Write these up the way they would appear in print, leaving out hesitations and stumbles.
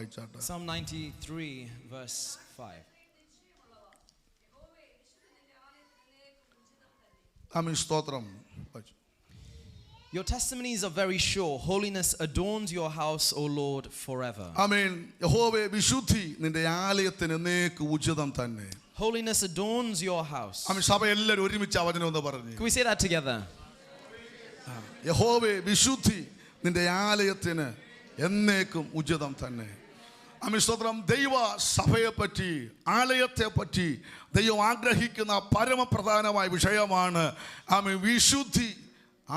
വായിച്ചാട്ടെ. Psalm 93 verse 5. ആമേൻ സ്തോത്രം. Your testimonies are very sure. Holiness adorns your house, O Lord, forever. ആമേൻ. യഹോവേ വിശുദ്ധി നിന്റെ ആലയത്തിന് എന്നേക്ക് ഉചിതം തന്നെ. Holiness adorns your house. ആമേൻ. സഭ എല്ലാവരും ഒരുമിച്ച് ആ വചനം ഒന്ന് പറഞ്ഞു. Can we say that together? യഹോവേ വിശുദ്ധി നിന്റെ ആലയത്തിന് എന്നേക്കും ഉചിതം തന്നെ. ആമേൻ സ്തോത്രം. ദൈവ സഭയെ പറ്റി ആലയത്തെ പറ്റി ദൈവം ആഗ്രഹിക്കുന്ന പരമപ്രധാനമായ വിഷയമാണ് ആമേൻ വിശുദ്ധി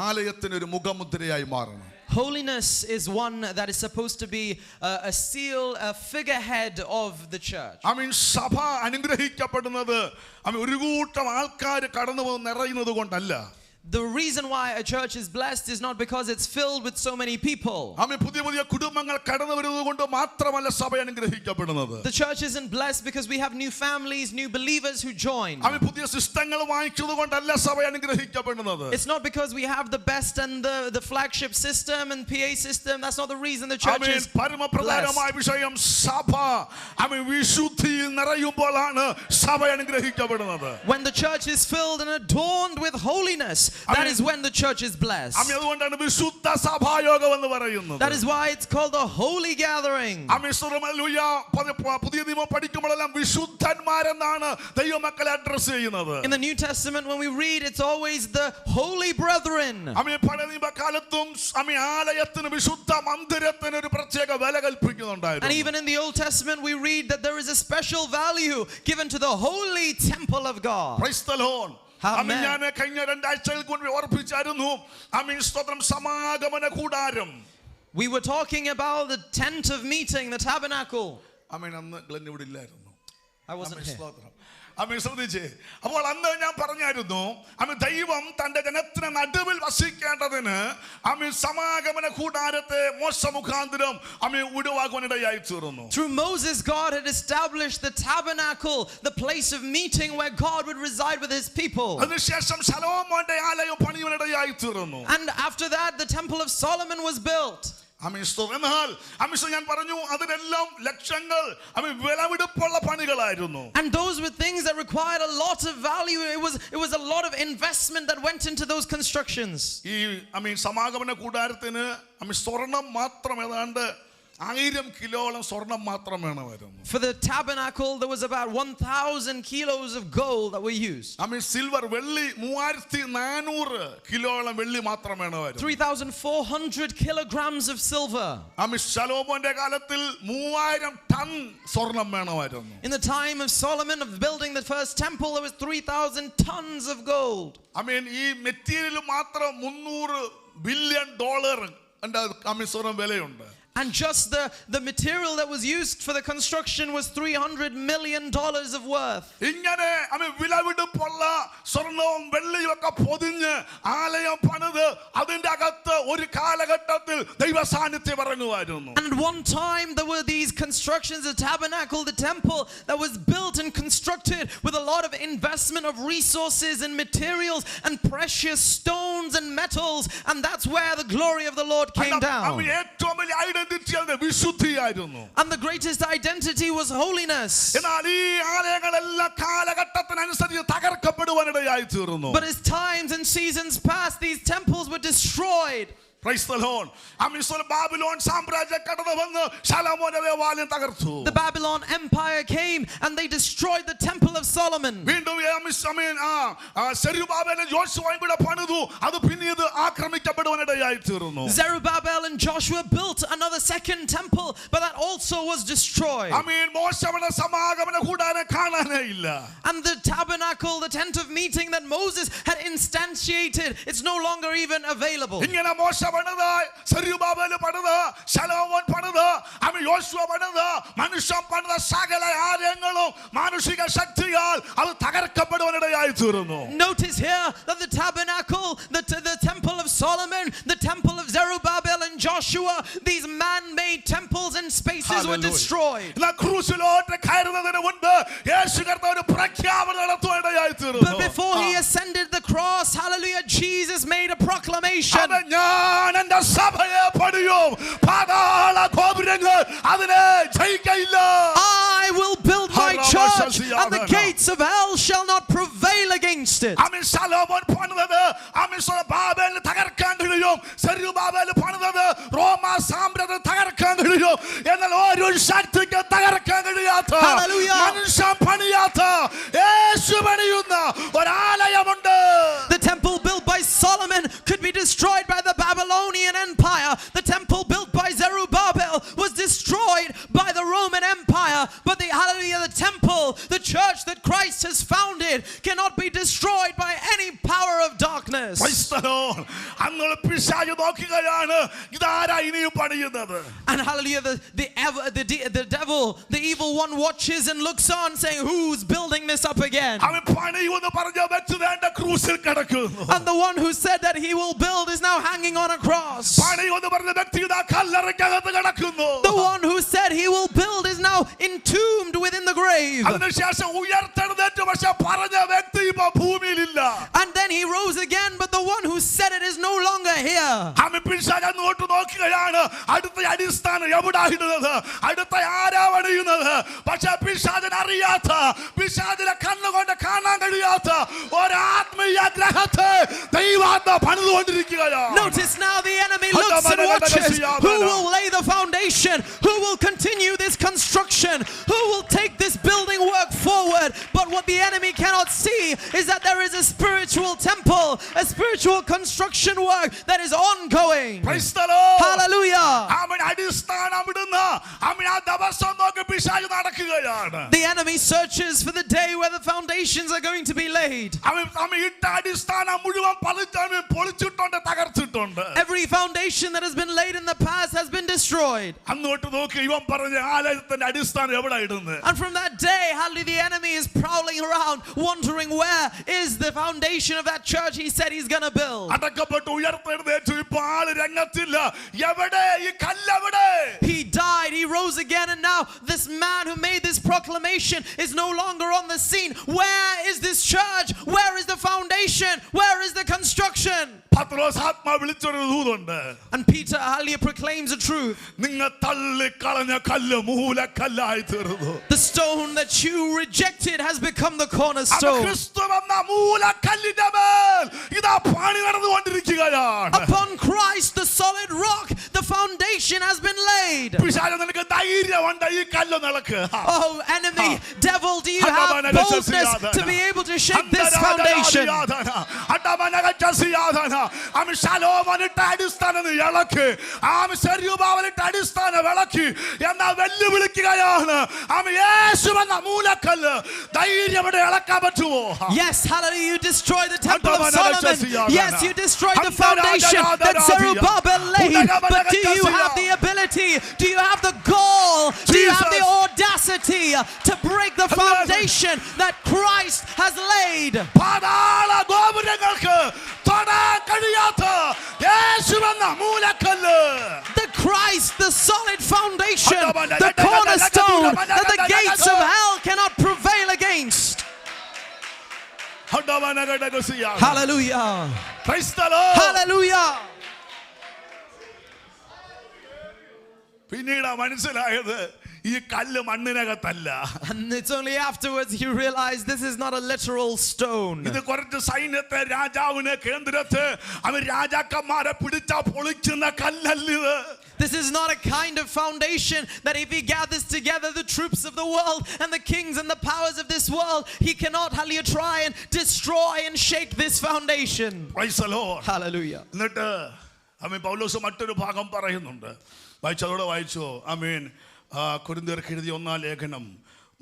ആലയത്തിന് ഒരു മുഖമുദ്രയായി മാറണം. Holiness is one that is supposed to be a seal, a figurehead of the church. ആമേൻ. സഭ അനുഗ്രഹിക്കപ്പെടുന്നത് ആമേൻ ഒരു കൂട്ടം ആൾക്കാർ കടന്നു വന്ന് നിറയുന്നത് കൊണ്ടല്ല. The reason why a church is blessed is not because it's filled with so many people. ആമേൻ. പുതിയ പുതിയ കുടുംബങ്ങൾ കടന്നു വരുന്നത് കൊണ്ട് മാത്രമല്ല സഭ അനുഗ്രഹിക്കപ്പെടുന്നത്. The church isn't blessed because we have new families, new believers who join. ആമേൻ. പുതിയ സിസ്റ്റങ്ങൾ വാങ്ങിച്ചത് കൊണ്ടല്ല സഭ അനുഗ്രഹിക്കപ്പെടുന്നത്. It's not because we have the best and the flagship system and PA system. That's not the reason the church is പരമപ്രധാനമായ വിഷയം സഭ ആമേൻ വിശുദ്ധിയിൽ നിറയുമ്പോഴാണ് സഭ അനുഗ്രഹിക്കപ്പെടുന്നത്. When the church is filled and adorned with holiness, that is when the church is blessed. ആമേൻ. അതുകൊണ്ടാണ് വിശുദ്ധ സഭായോഗം എന്ന് പറയുന്നത്. That is why it's called a holy gathering. Amen. Hallelujah. പുതിയ നിയമം പഠിക്കുമ്പോഴെല്ലാം വിശുദ്ധന്മാരെന്നാണ് ദൈവമക്കളെ അഡ്രസ് ചെയ്യുന്നത്. In the New Testament when we read, it's always the holy brethren. ആമേൻ. പഴയ നിയമകാലത്തും ആമേൻ ആലയത്തിന് വിശുദ്ധ മന്ദിരത്തിന് ഒരു പ്രത്യേക വില കൽപ്പിക്കുന്നുണ്ടായിരുന്നു. And even in the Old Testament we read that there is a special value given to the holy temple of God. Praise the Lord. ആമേൻ. ഞാൻ കഴിഞ്ഞ 2 ആഴ്ചകൾ കൊണ്ട് ഓർപ്പിച്ചായിരുന്നു ആമേൻ സ്തോത്രം സമാഗമന കൂടാരം. We were talking about the tent of meeting, the tabernacle. ആമേൻ. അന്ന് Glenn ഇവിടെ ഇല്ലായിരുന്നു. I wasn't here. സ്തോത്രം. ആമേൻ. ശ്രദ്ധിച്ചേ. അപ്പോൾ അന്ന് ഞാൻ പറഞ്ഞായിരുന്നു ആമേൻ ദൈവം തന്റെ ജനത്തിന് നടുവിൽ വസിക്കേണ്ടതിന് ആമേൻ സമാഗമന കൂടാരത്തെ മോശെ മുഖാന്തരം ആമേൻ ഉടവാക്കുവാനിടയായി തീർന്നു. Through Moses, God had established the tabernacle, the place of meeting where God would reside with his people. അതിനുശേഷം ശലോമോന്റെ ആലയം പണിയുവാനിടയായി തീർന്നു. And after that the temple of Solomon was built. ആമേൻ. എന്നാൽ ആമേൻ ഞാൻ പറഞ്ഞു അതിനെല്ലാം ലക്ഷങ്ങൾ ആമേൻ വിലപിടിപ്പുള്ള പണികളായിരുന്നു. And those were things that required a lot of value. It was a lot of investment that went into those constructions. ഈ ആമേൻ സമാഗമന കൂടാരത്തിന് ആമേൻ സ്വർണം മാത്രം ഏതാണ്ട് 1000 കിലോളം സ്വർണം മാത്രം വേണമായിരുന്നു. For the tabernacle there was about 1000 kilos of gold that were used. Amen. Silver വെള്ളി 3400 കിലോളം വെള്ളി മാത്രം വേണമായിരുന്നു. 3400 kilograms of silver. ആമേൻ. ശലോമോന്റെ കാലത്തിൽ 3000 ടൺ സ്വർണം വേണമായിരുന്നു. In the time of Solomon of building the first temple there was 3000 tons of gold. ആമേൻ. ഈ material മാത്രം $300 ബില്യൺ ആമേൻ സ്വർണം വിലയുണ്ട്. And just the material that was used for the construction was $300 million of worth. ഇങ്ങനെ ആമേൻ വിലപിടിപ്പുള്ള സ്വർണവും വെള്ളിയും ഒക്കെ പൊതിഞ്ഞ് ആലയം പണിത് അതിന്റെ അകത്ത് ഒരു കാലഘട്ടത്തിൽ ദൈവ സാന്നിധ്യം ഇറങ്ങുമായിരുന്നു. And at one time there were these constructions, the tabernacle, the temple that was built and constructed with a lot of investment of resources and materials and precious stones and metals, and that's where the glory of the Lord came down. ആമേൻ. ഏറ്റവും വലിയ വിശുദ്ധിയായിരുന്നു. And the greatest identity was holiness. എന്നാൽ ഈ ആലയങ്ങളെല്ലാം കാലഘട്ടത്തിനനുസരിച്ച് തകർക്കപ്പെടുവാനിടയായി തീർന്നു. But as times and seasons passed, these temples were destroyed. Praise the Lord. Babylon സാമ്രാജ്യം കടന്നു വന്ന് ശലോമോന്റെ ദേവാലയം തകർത്തു. The Babylon Empire came and they destroyed the temple of Solomon. വീണ്ടും സെരുബാബേലും യോശുവയും കൂടെ പണിതു. അത് പിന്നീട് ആക്രമിക്കപ്പെടുവാനിടയായി തീർന്നു. Zerubbabel and Joshua built another second temple, but that also was destroyed. ആമേൻ. മോശയുടെ സമാഗമന കൂടാരം കാണാനേ ഇല്ല. And the tabernacle, the tent of meeting that Moses had instantiated, it's no longer even available. ഇങ്ങനെ മോശ പണിത്, സെരുബാബേൽ പണിത്, ശലോമോൻ പണിത്, ആമേൻ യോശുവ പണിത്, മനുഷ്യൻ പണിത സകല ആലയങ്ങളും മാനുഷിക ശക്തിയാൽ അത് തകർക്കപ്പെടുവാനിടയായി തീർന്നു. Notice here that the tabernacle, the temple of Solomon, the temple of Zerubbabel and Joshua, these man-made temples and spaces were Hallelujah. destroyed. എന്നാൽ ക്രൂശിലോട്ട് കയറുന്നതിന് മുൻപ് യേശു കർത്താവ് ഒരു പ്രഖ്യാപനം നടത്തുവാനിടയായി But തീർന്നു. before he ascended the cross, hallelujah, Jesus made a proclamation. അത് ഞാൻ എൻ്റെ സഭയെ പണിയും, പാതാള ഗോപുരങ്ങൾ അതിനെ ജയിക്കയില്ല. I will build my church, and the gates of hell shall not prevail against it. ആമേൻ. ശലോമോൻ പണിതത് ആമേൻ ബാബേലിനെ തകർക്കാൻ കഴിയും. സെരുബ്ബാബേൽ പണിതത് റോമ സാമ്രാജ്യത്തെ തകർക്കാൻ കഴിയും. എന്നാൽ ഒരു ശക്തിക്ക് തകർക്കാൻ കഴിയാത്ത, Hallelujah. മനുഷ്യൻ പണിയാത്ത യേശു പണിയുന്ന ഒരാലയമുണ്ട്. The temple built by Solomon could be destroyed by the Babylonian Empire. The temple built by Zerubbabel was destroyed by the Roman Empire. But hallelujah, the temple, the church that Christ has founded, cannot be destroyed by any power of darkness. അന്നുള്ള പിശാച് നോക്കുകയാണ്, ഇതാരാ ഇനിയും പണിയുന്നത്. And hallelujah, the devil, the evil one, watches and looks on, saying, who's building this up again? അവൻ പണിയുമെന്ന് പറഞ്ഞ വ്യക്തി വേണ്ട ക്രൂശിൽ കിടക്കുന്നു. And the one who said that he will build is now hanging on a cross. പണിയുമെന്ന് പറഞ്ഞ വ്യക്തി ഇതാ കല്ലറയ്ക്കകത്ത് കിടക്കുന്നു. The one who said he will build is now entombed within the grave. അതിനുശേഷം ഉയർത്തെഴുന്നേറ്റ്, പക്ഷെ പറഞ്ഞ വ്യക്തി ഇപ്പോ ഭൂമിയിലില്ല. And then he rose again, but the one who said it is no longer here. അവൻ പിശാച് അങ്ങോട്ട് നോക്കുകയാണ്, അടുത്ത അടിസ്ഥാനം എവിടായിരുന്നത്, അടുത്ത ആരാ പണിയുന്നത്. പക്ഷെ പിശാചിന് അറിയാത്ത, പിശാചിനെ കണ്ണുകൊണ്ട് കാണാൻ കഴിയാത്ത ഒരാത്മീയ ഗ്രഹത്തെ ദൈവാത്മ പണിതുകൊണ്ടിരിക്കുകയാണ്. Notice now the enemy looks and watches who will lay the foundation, who will continue this construction, who will take this building work forward. But what the enemy cannot see is that there is a spiritual temple, a spiritual construction work that is ongoing. Praise the Lord. Hallelujah. അവൻ അടിസ്ഥാനം ഇടുന്ന അവൻ ആ ദിവസം നോക്കി പിശാച് നടക്കുകയാണ്. The enemy searches for the day where the foundations are going to be laid. അവൻ ഇട്ട അടിസ്ഥാനം മുഴുവൻ പൊളിച്ചിട്ടുണ്ട്, തകർത്തിട്ടുണ്ട്. Every foundation that has been laid in the past has been destroyed. അങ്ങോട്ട് നോക്കി ഇവൻ പറഞ്ഞ ആലയത്തിന്റെ അടിസ്ഥാനം എവിടെ ഇടുന്നത്. And from that day, hallelujah, the enemy is prowling around, wondering where is the foundation of that church he said he's going to build. അടക്കപ്പെട്ട് ഉയർത്തെഴുന്നേറ്റു, ഇപ്പോൾ ആള് രംഗത്തില്ല. എവിടെ ഈ കല്ലെവിടെ? He died, he rose again, and now this man who made this proclamation is no longer on the scene. Where is this church? Where is the foundation? Where is the construction? പത്രോസ് ആത്മാ വിളിച്ചൊരു ദൂതുണ്ട്. And Peter, hallelujah, proclaims the truth. നിങ്ങൾ തള്ളിക്കളഞ്ഞ കല്ല് മൂലക്കല്ലായി തീർന്നു. The stone that you rejected has become the cornerstone. ക്രിസ്തു എന്ന മൂലക്കല്ലിന്റെ മേൽ ഇതാ പണി നടന്നുകൊണ്ടിരിക്കുകയാണ്. Upon Christ, the solid rock, the foundation has been laid. പിശാച് നിനക്ക് ധൈര്യമുണ്ട് ഈ കല്ല് നിലക്ക്. Oh, enemy, devil, do you have boldness to be able to shake this foundation? ശലോമോനിട്ട അടിസ്ഥാനം ഇളക്കി, സെരുബ്ബാബേലിട്ട അടിസ്ഥാനം ഇളക്കി എന്നാ വെല്ലുവിളിക്കുകയാണ്. യേശു എന്ന മൂലക്കല്ല് ധൈര്യത്തോടെ ഇളക്കാൻ പറ്റുമോ? Yes, hallelujah, you destroy the temple of Solomon. Yes, you destroy the foundation that Zerubbabel laid. But do you have the ability? Do you have the gall? Do you have the audacity to break the foundation that Christ has laid? പാതാള ഗോപുരങ്ങൾക്ക് തൊടാൻ കഴിയാത്ത യേശു എന്ന മൂലക്കല്ല്, The Christ, the solid foundation, the cornerstone that the gates of hell cannot prevail against. Hallelujah. Praise the Lord. Hallelujah. പിന്നീട് മനസ്സിലായത് ഈ കല്ല് മണ്ണിനകത്തല്ല. And it's only afterwards he realized this is not a literal stone. ഇത് കുറച്ച് സൈന്യത്തെ രാജാവിനെ കേന്ദ്രത്തെ അവർ രാജാക്കന്മാരെ പിടിച്ചാ പൊളിക്കുന്ന കല്ലല്ലിത്. This is not a kind of foundation that if he gathers together the troops of the world and the kings and the powers of this world, he cannot try and destroy and shake this foundation. Praise the Lord. Hallelujah. എന്നിട്ട് പൗലോസ് മറ്റൊരു ഭാഗം പറയുന്നുണ്ട്. വായിച്ചതോടെ വായിച്ചോ. കൊരിന്ത്യർക്ക് എഴുതിയ 1-ാം ലേഖനം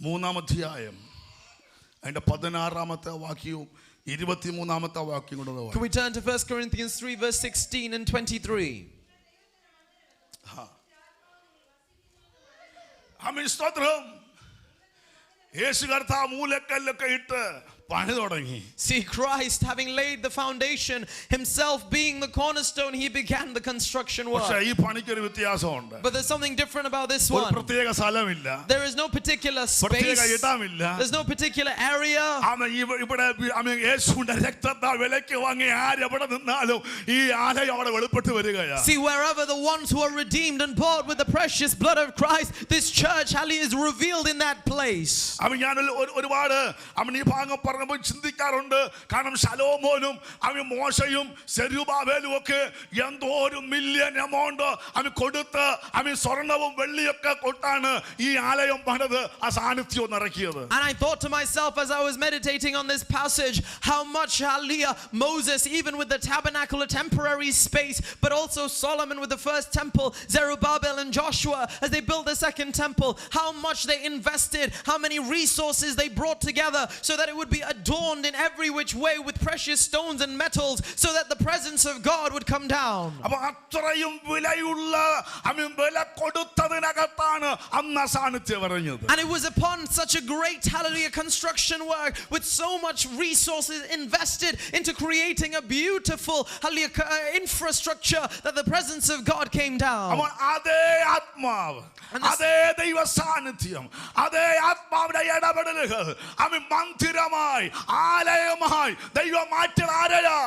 3-ാം അധ്യായം അതിന്റെ 16-ാമത്തെ വാക്യവും 23-ാമത്തെ വാക്യം കൂടെ. Can we turn to 1 Corinthians 3 verse 16 and 23? സ്തോത്രം. യേശു കർത്താവ് മൂലക്കല്ലൊക്കെ ഇട്ട് പണി തുടങ്ങി. See, Christ having laid the foundation, himself being the cornerstone, he began the construction പക്ഷേ work. ഈ പണിക്കൊരു വ്യത്യാസമുണ്ട്. But there's something different about this ഒരു one. പ്രത്യേക സ്ഥലമില്ല, There is no particular പ്രത്യേക space. ഇടമില്ല. There's no particular area. ഇവിടെ യേശുവിന്റെ രക്തത്താൽ വിലയ്ക്ക് വാങ്ങി ആരെവിടെ നിന്നാലും ഈ ആലയം അവിടെ വെളിപ്പെട്ട് വരികയാ. See, wherever the ones who are redeemed and bought with the precious blood of Christ, this church is revealed in that place. ഞാൻ ഒരുപാട് ഈ ഭാഗം പറഞ്ഞപ്പോൾ ചിന്തിക്കാറുണ്ട്. കാരണം ശലോമോനും മോശയും സെരുബാബേലും ഒക്കെ എന്തോ ഒരു മില്യൺ എമൗണ്ട് കൊടുത്ത് സ്വർണവും വെള്ളിയൊക്കെ കൊണ്ടാണ് ഈ ആലയം പണിത് ആ സാന്നിധ്യം നിറക്കിയത്. And I thought to myself as I was meditating on this passage, how much hallelujah Moses, even with the tabernacle, a temporary space, but also Solomon with the first temple, Zerubbabel and Joshua as they built the second temple, how much they invested, how many resources they brought together so that it would be adorned in every which way with precious stones and metals so that the presence of God would come down. അത്രയും വിലയുള്ള വില കൊടുത്തതിനകത്താണ് അന്ന് സാന്നിധ്യം പറഞ്ഞത്. And it was upon such a great hallelujah construction work with so much resources invested into creating a beautiful hallelujah infrastructure that the presence of God came down. അതേ ആത്മാവ്, അതേ ദൈവ സാന്നിധ്യം, അതേ ആത്മാവിന്റെ ഇടപെടലുകൾ മന്ദിരമായി ആലയമായി ദൈവം മാറ്റിയത് ആരെയാ?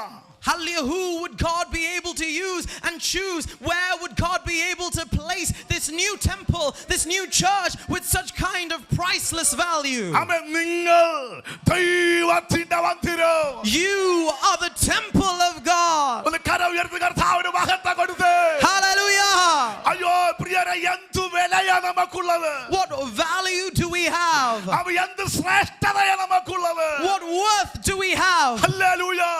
Hallelujah, who would God be able to use and choose? Where would God be able to place this new temple, this new church with such kind of priceless value? You are the temple of God. Hallelujah. What value do we have? What worth do we have? Hallelujah.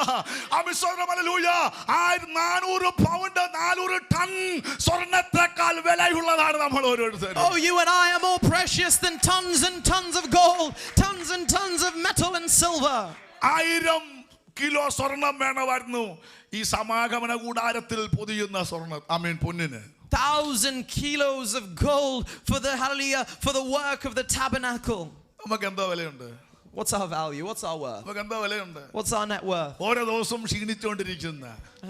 400 pound 400 ton സ്വർണ്ണത്തേക്കാൾ വിലയുള്ളതാണ് നമ്മൾ ഓരോരുത്തരും. Oh, you and I are more precious than tons and tons of gold, tons and tons of metal and silver. 1000 kilo സ്വർണം വേണമായിരുന്നു ഈ സമാഗമന കൂടാരത്തിൽ പൊതിയുന്ന സ്വർണ്ണം പൊന്നിന്. 1,000 kilos of gold for the hallelujah, for the work of the tabernacle. നമുക്ക് എന്താ വിലയുണ്ട്? What's our value? What's our worth? നമുക്ക് എന്താ വിലയുണ്ട്? What's our net worth? ഓരോ ദിവസവും ക്ഷീണിച്ചുകൊണ്ടിരിക്കുന്ന,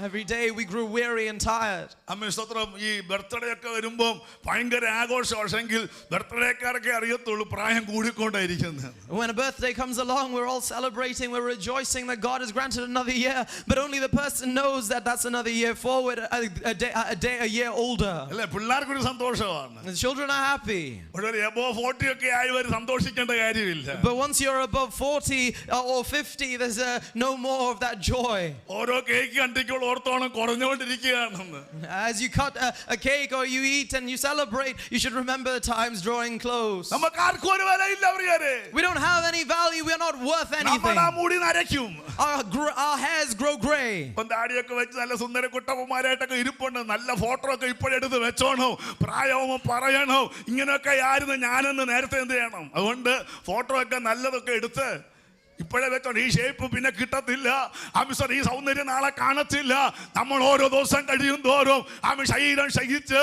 every day we grew weary and tired. സ്തോത്രം. ഈ ബർത്ത്ഡേ ഒക്കെ വരുമ്പോൾ ഭയങ്കര ആഘോഷമാണെങ്കിൽ ബർത്ത്ഡേക്കാരൊക്കെ അറിയത്തുള്ളൂ പ്രായം കൂടിക്കൊണ്ടേയിരിക്കുന്നത്. When a birthday comes along, we're all celebrating, we're rejoicing that God has granted another year, but only the person knows that that's another year forward, a year older. അല്ലേ? പിള്ളേർക്കൊരു സന്തോഷമാണ്. The children are happy. ഒരു above 40 ഒക്കെ ആയവർ സന്തോഷിക്കേണ്ട കാര്യമില്ല. But once you're above 40 or 50, there's no more of that joy. ഓരോ cake കണ്ടിക്കുള്ള ഓർത്തോണം കുറഞ്ഞുകൊണ്ടിരിക്കുകയാണെന്ന്. As you cut a cake or you eat and you celebrate, you should remember the times drawing close. നമുക്ക് ആർക്കും ഒരു വിലയില്ല പ്രിയരേ. We don't have any value. We are not worth anything. നമ്മുടെ മുടി നരയ്ക്കും. Our hairs grow gray. താടിയൊക്കെ വെച്ച് നല്ല സുന്ദര കുട്ടപ്പന്മാരായിട്ടൊക്കെ ഇരിപ്പുണ്ട്. നല്ല ഫോട്ടോ ഒക്കെ ഇപ്പോഴെടുത്ത് വെച്ചോണോ, പ്രായവും പറയണോ, ഇങ്ങനെയൊക്കെ ആയിരുന്നു ഞാനെന്ന് നേരത്തെ എന്ത് ചെയ്യണം? അതുകൊണ്ട് ഫോട്ടോ ഒക്കെ നല്ലതൊക്കെ എടുത്ത് ഇപ്പോഴേ വെച്ചോണ്ട് ഈ ഷേപ്പ് പിന്നെ കിട്ടത്തില്ല. ഈ സൗന്ദര്യം നാളെ കാണത്തില്ല. നമ്മൾ ഓരോ ദിവസം കഴിയും തോറും ശരീരം ക്ഷയിച്ച്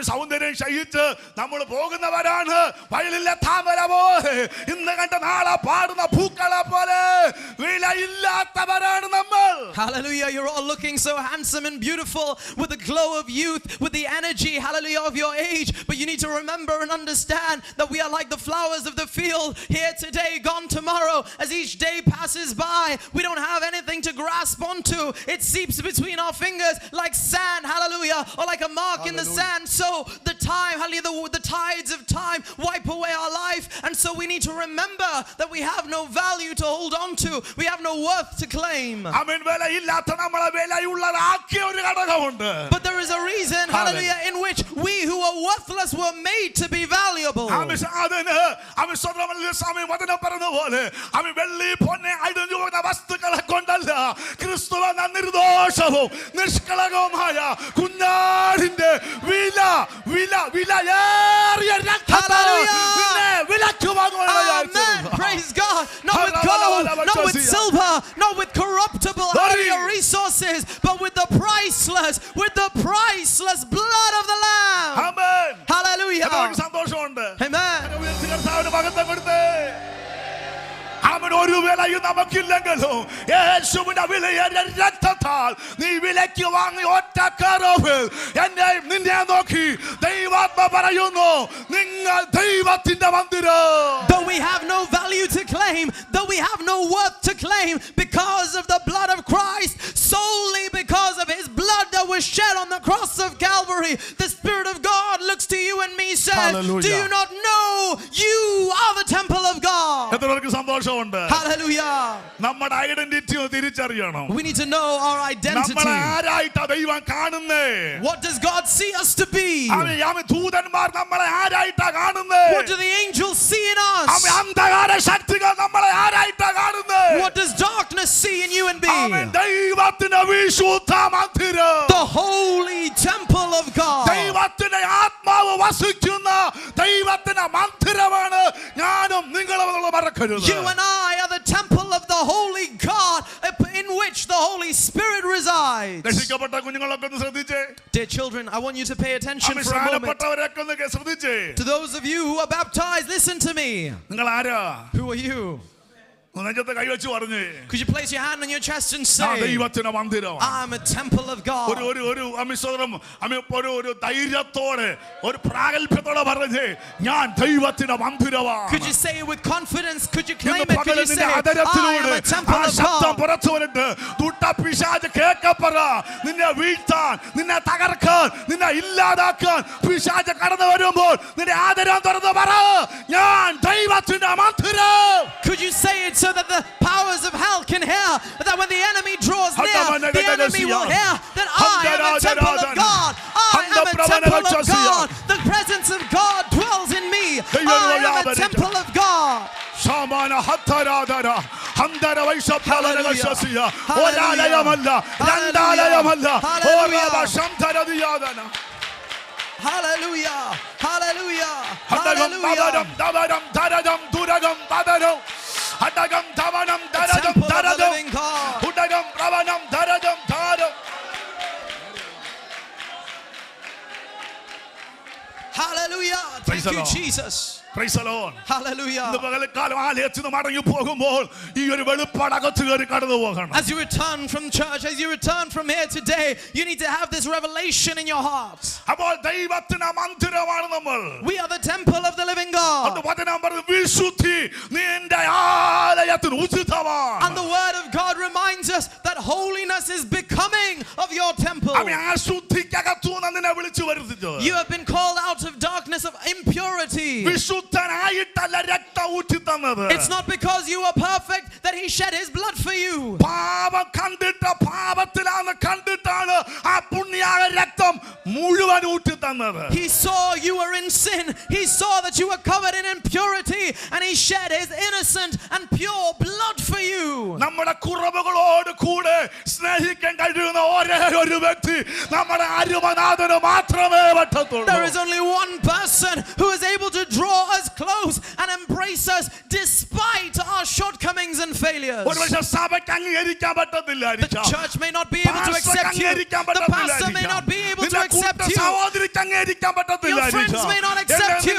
സൗന്ദര്യം ക്ഷയിച്ച് നമ്മൾ പോകുന്നവരാണ്. വയലിലെ താമര പോലെ ഇന്ന് കണ്ട നാളെ പാടുന്ന പൂക്കളെ പോലെ വിലയില്ലാത്തവരാണ് നമ്മൾ. Hallelujah, you're all looking so handsome and beautiful with the glow of youth, with the energy, hallelujah, of your age. But you need to remember and understand that we are like the flowers of the field, here today, gone tomorrow. As each day passes by, we don't have anything to grasp onto. It seeps between our fingers like sand, hallelujah, or like a mark in the sand. So the time, hallelujah, the tides of time wipe away our life. And so we need to remember that we have no value to hold on to. We have no worth to claim. But there is a reason, hallelujah, in which we who are worthless were made to be valuable. വസ്തുക്കളെ കൊണ്ടല്ല, ക്രിസ്തുവെന്ന നിർദോഷവും നിഷ്കളങ്കവുമായ കുഞ്ഞാടിന്റെ വിലയേറിയ Praise God. Not with gold, not with silver, not with corruptible resources, but with the priceless blood of the Lamb. Amen. Hallelujah. സന്തോഷമുണ്ട്. Amen. ഒരു ഒരു വിലയും നമുക്കില്ലെങ്കിലും യേശുവിന്റെ വിലയേറിയ രക്തത്താൽ നീ വിലയ്ക്ക് വാങ്ങി ഒറ്റ കർമ്മത്തിൽ എന്നെയും നിന്നെ നോക്കി ദൈവാത്മ പറയുന്നു നിങ്ങൾ ദൈവത്തിന്റെ മന്ദിരം. Though we have no value to claim, though we have no worth to claim, because of the blood of Christ, solely because of his blood that was shed on the cross of Calvary, the Spirit of God looks to you and me, says, Hallelujah. do you not know you are the temple of God? എത്രപേർക്ക് സന്തോഷമുണ്ട്? Hallelujah. നമ്മുടെ identity തിരിച്ചറിയണം. We need to know our identity. നമ്മളെ ആരായിട്ടാ ദൈവം കാണുന്നേ? What does God see us to be? ദൂതന്മാർ നമ്മളെ ആരായിട്ടാ കാണുന്നേ? What do the angels see in us? അന്ധകാര ശക്തികൾ നമ്മളെ ആരായിട്ടാ കാണുന്നേ? What does darkness see in you and me? ദൈവത്തിന്റെ വിശുദ്ധ മന്ദിരം, the holy temple of God. ദൈവത്തിന്റെ ആത്മാവ് വസിക്കുന്ന ദൈവത്തിന്റെ മന്ദിരമാണ് ഞാനും നിങ്ങളും മറക്കരുത്. You and I are the temple of the holy God in which the Holy Spirit resides. രക്ഷിക്കപ്പെട്ട കുഞ്ഞുങ്ങളൊക്കെ ഒന്ന് ശ്രദ്ധിച്ചേ. Dear children, I want you to pay attention for a moment. അഭിഷേകപ്പെട്ടവരൊക്കെ ഒന്ന് ശ്രദ്ധിച്ചേ. To those of you who are baptized, listen to me. നിങ്ങൾ ആരാ? Who are you? നെഞ്ചത്തെ കൈവച്ച് പറഞ്ഞേ. Could you place your hand on your chest and say, ദൈവത്തിന്റെ മന്ദിരം. I'm a temple of God. ഒരു ധൈര്യത്തോടെ ഒരു പ്രാഗൽഭ്യത്തോടെ പറഞ്ഞേ ഞാൻ ദൈവത്തിന്റെ മന്ദിരമാണ്. Could you say it with confidence? Could you claim it? Could you say, I am a temple of God? പുറത്തു വന്നിട്ട് ദുഷ്ട പിശാച് കേൾക്കപ്പറ നിന്നെ വീഴ്ത്താൻ, നിന്നെ തകർക്കാൻ, നിന്നെ ഇല്ലാതാക്കാൻ പിശാച് കടന്നു വരുമ്പോൾ നിന്റെ ആദരം തുറന്ന് പറ ഞാൻ ദൈവത്തിന്റെ മന്ദിരം. Could you say it so that the powers of hell can hear, that when the enemy draws near, the enemy will hear that I am a temple of God. I am a temple of God. The presence of God dwells in me. I am a temple of God. Shamana Hataradara Handara Vaishapala Olalayamalla Randalayamalla Oraba Shamtara Diadana. Hallelujah. Hallelujah. Hadagam Babadam Dabadam Taradam Duragam Badaro Hadagam Tamanam Daradam Taradam Hudagam Ravanam Daradam Taradam. Hallelujah. Thank you, Jesus. Praise the Lord. Hallelujah. As you return from church, as you return from here today, you need to have this revelation in your heart. We are the temple of the living God. And the word of God reminds us that holiness is becoming of your temple. You have been called out of darkness of impurity. It's not because you are perfect that he shed his blood for you. He saw you were in sin. He saw that you were covered in impurity, and he shed his innocent and pure blood for you. There is only one person who is able to draw us close and embrace us despite our shortcomings and failures. The church may not be able to accept you. The pastor may not be able to accept you. Your friends may not accept you.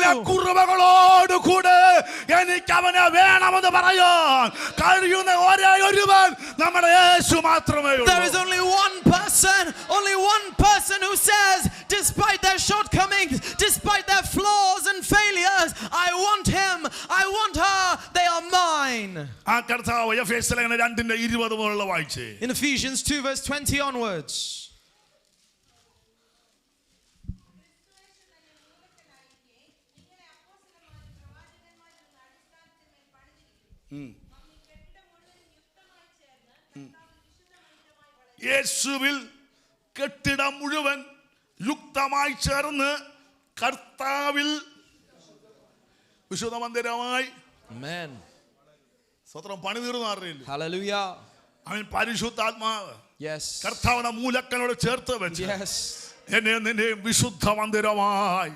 There is only one person who says, despite their shortcomings, despite their flaws and failures, I want him, I want her, they are mine. In Ephesians 2 verse 20 onwards. യേശുവിൽ കെട്ടിടം മുഴുവൻ യുക്തമായി ചേർന്ന് കർത്താവിൽ വിശുദ്ധ മന്ദിരമായി. Amen. സ്വത്രം പണി തീർന്നു അറിയില്ല. Hallelujah. അവൻ പരിശുദ്ധാത്മാവ് Yes. കർത്താവിനെ മൂലക്കനോട് ചേർത്ത് വെച്ച് Yes. എന്നെ നിന്നെ വിശുദ്ധ മന്ദിരമായി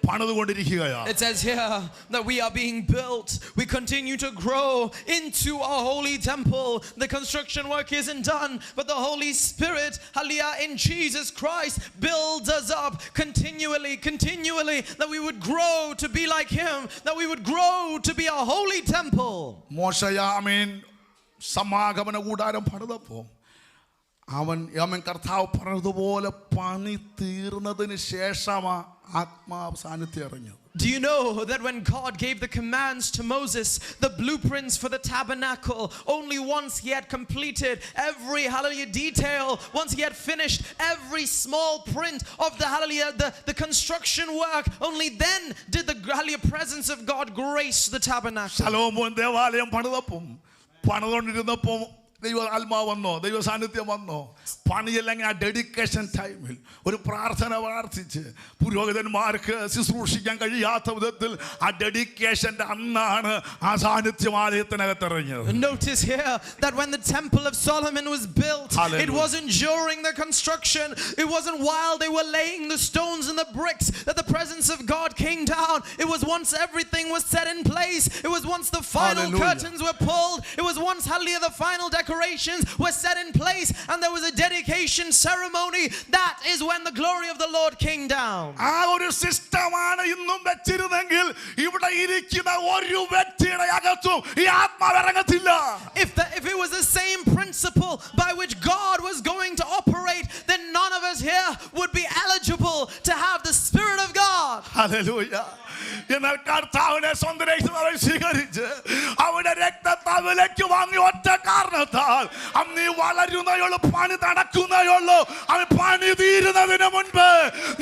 പണിതുകൊണ്ടിരിക്കുകയാണ്. It says here that we are being built. We continue to grow into our holy temple. The construction work isn't done, but the Holy Spirit, hallelujah, in Jesus Christ builds us up continually, that we would grow to be like Him, that we would grow to be a holy temple. മോശയാമീൻ സമാഗമന കൂടാരം പണിതപ്പോ അവൻ കർത്താവ് പറഞ്ഞതുപോലെ പണി തീർന്നതിന് ശേഷമാ ആത്മാവ് സാന്നിധ്യം ഇറങ്ങിയത്. Do you know that when God gave the commands to Moses, the blueprints for the tabernacle, only once he had completed every hallelujah detail, once he had finished every small print of the hallelujah, the construction work, only then did the hallelujah presence of God grace the tabernacle. ശലോമോൻ ദേവാലയം പണിതുകൊണ്ടിരുന്നപ്പോൾ ദൈവ ആത്മാവ് വന്നോ, ദൈവ സാന്നിധ്യം വന്നോ. പണിയില്ലെങ്കിൽ ആ dedication ടൈമിൽ ഒരു പ്രാർത്ഥന പ്രാർത്ഥിച്ച് പുരോഹിതന്മാർക്ക് ശുശ്രൂഷിക്കാൻ കഴിയാത്ത വിധത്തിൽ ആ ഡെഡിക്കേഷന്റെ അന്നാണ് ആ സാന്നിധ്യം ആലയത്തിനകത്ത് ഇറങ്ങിയത്. Notice here that when the temple of Solomon was built, Hallelujah. It wasn't during the construction, it wasn't while they were laying the stones and the bricks that the presence of God came down. It was once everything was set in place. It was once the final Hallelujah. curtains were pulled. It was once hallelujah the final decorations were set in place, and there was a dedication ceremony. That is when the glory of the Lord came down. ആ ഒരു സിസ്റ്റമാണ് ഇന്നും വെച്ചിരുന്നെങ്കിൽ ഇവിടെ ഇരിക്കുന്ന ഒരു വ്യക്തിയുടെ അകത്തും ഈ ആത്മാവ് ഇറങ്ങത്തില്ല. If it was the same principle by which God was going to operate, then none of us here would be eligible to have the Spirit of God. Hallelujah. എന്നാൽ കർത്താവിനെ സ്വന്തം രക്തമായി സ്വീകരിച്ച് അവന്റെ രക്തത്താൽ വിലയ്ക്ക് വാങ്ങി ഒറ്റ കാരണത്താൽ അന്ന് വളരുന്നയുള്ളൂ, പണി നടക്കുന്നയുള്ളൂ. അവൻ പണി തീരുന്നതിന് മുൻപ്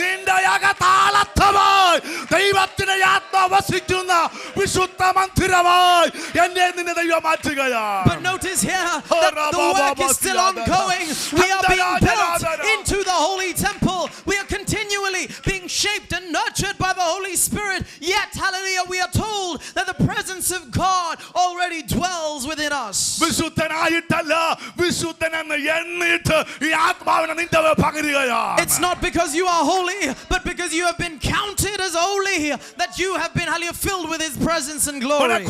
നിന്റെ അകത്താളത്തമായി ദൈവത്തിന്റെ ആത്മാവ് വസിക്കുന്ന വിശുദ്ധ മന്ദിരമായി എന്നെ നിന്നെ ദൈവം മാറ്റുകയാണ്. But notice here that the work is still ongoing. We are being built into the holy temple. We are continually being shaped and nurtured by the Holy Spirit. Yet, hallelujah, we are told that the presence of God already dwells within us. It's not because you are holy, but because you have been counted as holy, that you have been hallelujah filled with His presence and glory.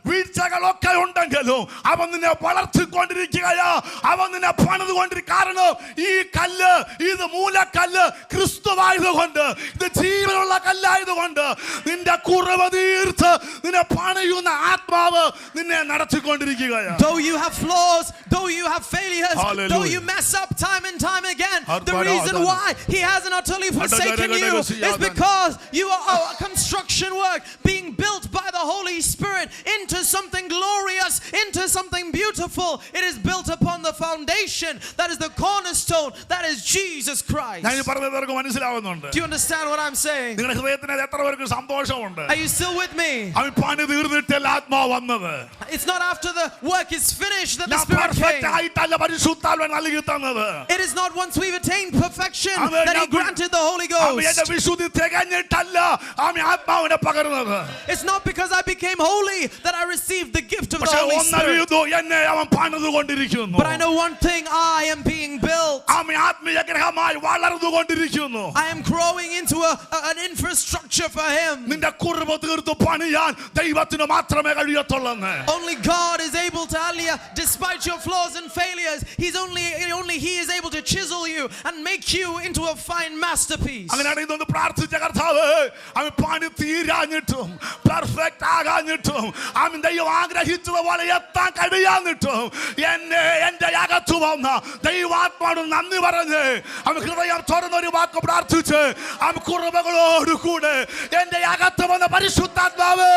വീഴ്ചകളൊക്കെ ഉണ്ടെങ്കിലും അവൻ നിന്നെ വളർത്തിക്കൊണ്ടിരിക്കുകയാ, അവൻ നിന്നെ പണിതുകൊണ്ടിരിക്കുക. കാരണം ഈ കല്ല്, ഇത് മൂലക്കല്ല് ക്രിസ്തുവായതുകൊണ്ട്, ഇത് ജീവനുള്ള കല്ലായതുകൊണ്ട് നിന്റെ കുറവ് തീർത്ത് നിന്നെ പണിയുന്ന ആത്മാവ് നിന്നെ നടത്തിക്കൊണ്ടിരിക്കുകയാ. Though you have flaws, though you have failures, Hallelujah. though you mess up time and time again, the reason why He hasn't utterly forsaken you is because you are a construction work being built by the Holy Spirit into something glorious, into something beautiful. It is built upon the foundation that is the cornerstone, that is Jesus Christ. ഞാൻ പറഞ്ഞവർക്ക് മനസ്സിലാവുന്നുണ്ട്? Do you understand what I'm saying? നിങ്ങളുടെ ഹൃദയത്തിന് എത്ര പേർക്ക് സന്തോഷമുണ്ട്? Are you still with me? അവൻ പണി തീർന്നിട്ടല്ല ആത്മാവ് വന്നത്. It's not after the work is finished that the ഞാൻ Spirit പെർഫെക്റ്റ് came. ആയിട്ടല്ല പരിശുദ്ധാത്മാവ് നൽകി തന്നത്. It is not once we've attained perfection that He granted the Holy അവൻ എന്റെ Ghost. വിശുദ്ധി തികഞ്ഞിട്ടല്ല അവൻ ആത്മാവിനെ പകർന്നത്. It's not because I became holy that I received the gift of the പക്ഷേ Holy Spirit. ഒന്നറിയുന്നു, എന്നെ അവൻ പണിതുകൊണ്ടിരിക്കുന്നു. But I know one thing, I am being built. അവൻ ആത്മീയ ഗ്രഹമായി വളർന്നുകൊണ്ടിരിക്കുന്നു. I am growing into an infrastructure for Him. നിന്റെ കുറവ് തീർത്ത് പണിയാൻ ദൈവത്തിന് മാത്രമേ കഴിയത്തുള്ളൂ. Only God is able to, hallelujah, despite your flaws and failures, only He is able to chisel you and make you into a fine masterpiece. അങ്ങനെയാണ് ഇതൊന്ന് പ്രാർത്ഥിച്ച കർത്താവ് അവൻ പണി തീരാഞ്ഞിട്ടും പെർഫെക്റ്റ് ആകാഞ്ഞിട്ടും അവൻ ദൈവം ആഗ്രഹിച്ചതുപോലെ എത്താൻ കഴിയാഞ്ഞിട്ടും എന്നെ എന്റെ അകത്തു വന്ന ദൈവാത്മാവിനോട് നന്ദി പറഞ്ഞ് അവൻ ഹൃദയം തുറന്നൊരു വാക്ക് പ്രാർത്ഥിച്ച് അവൻ കുറവുകളോടുകൂടെ എന്റെ അകത്ത് വന്ന പരിശുദ്ധാത്മാവ്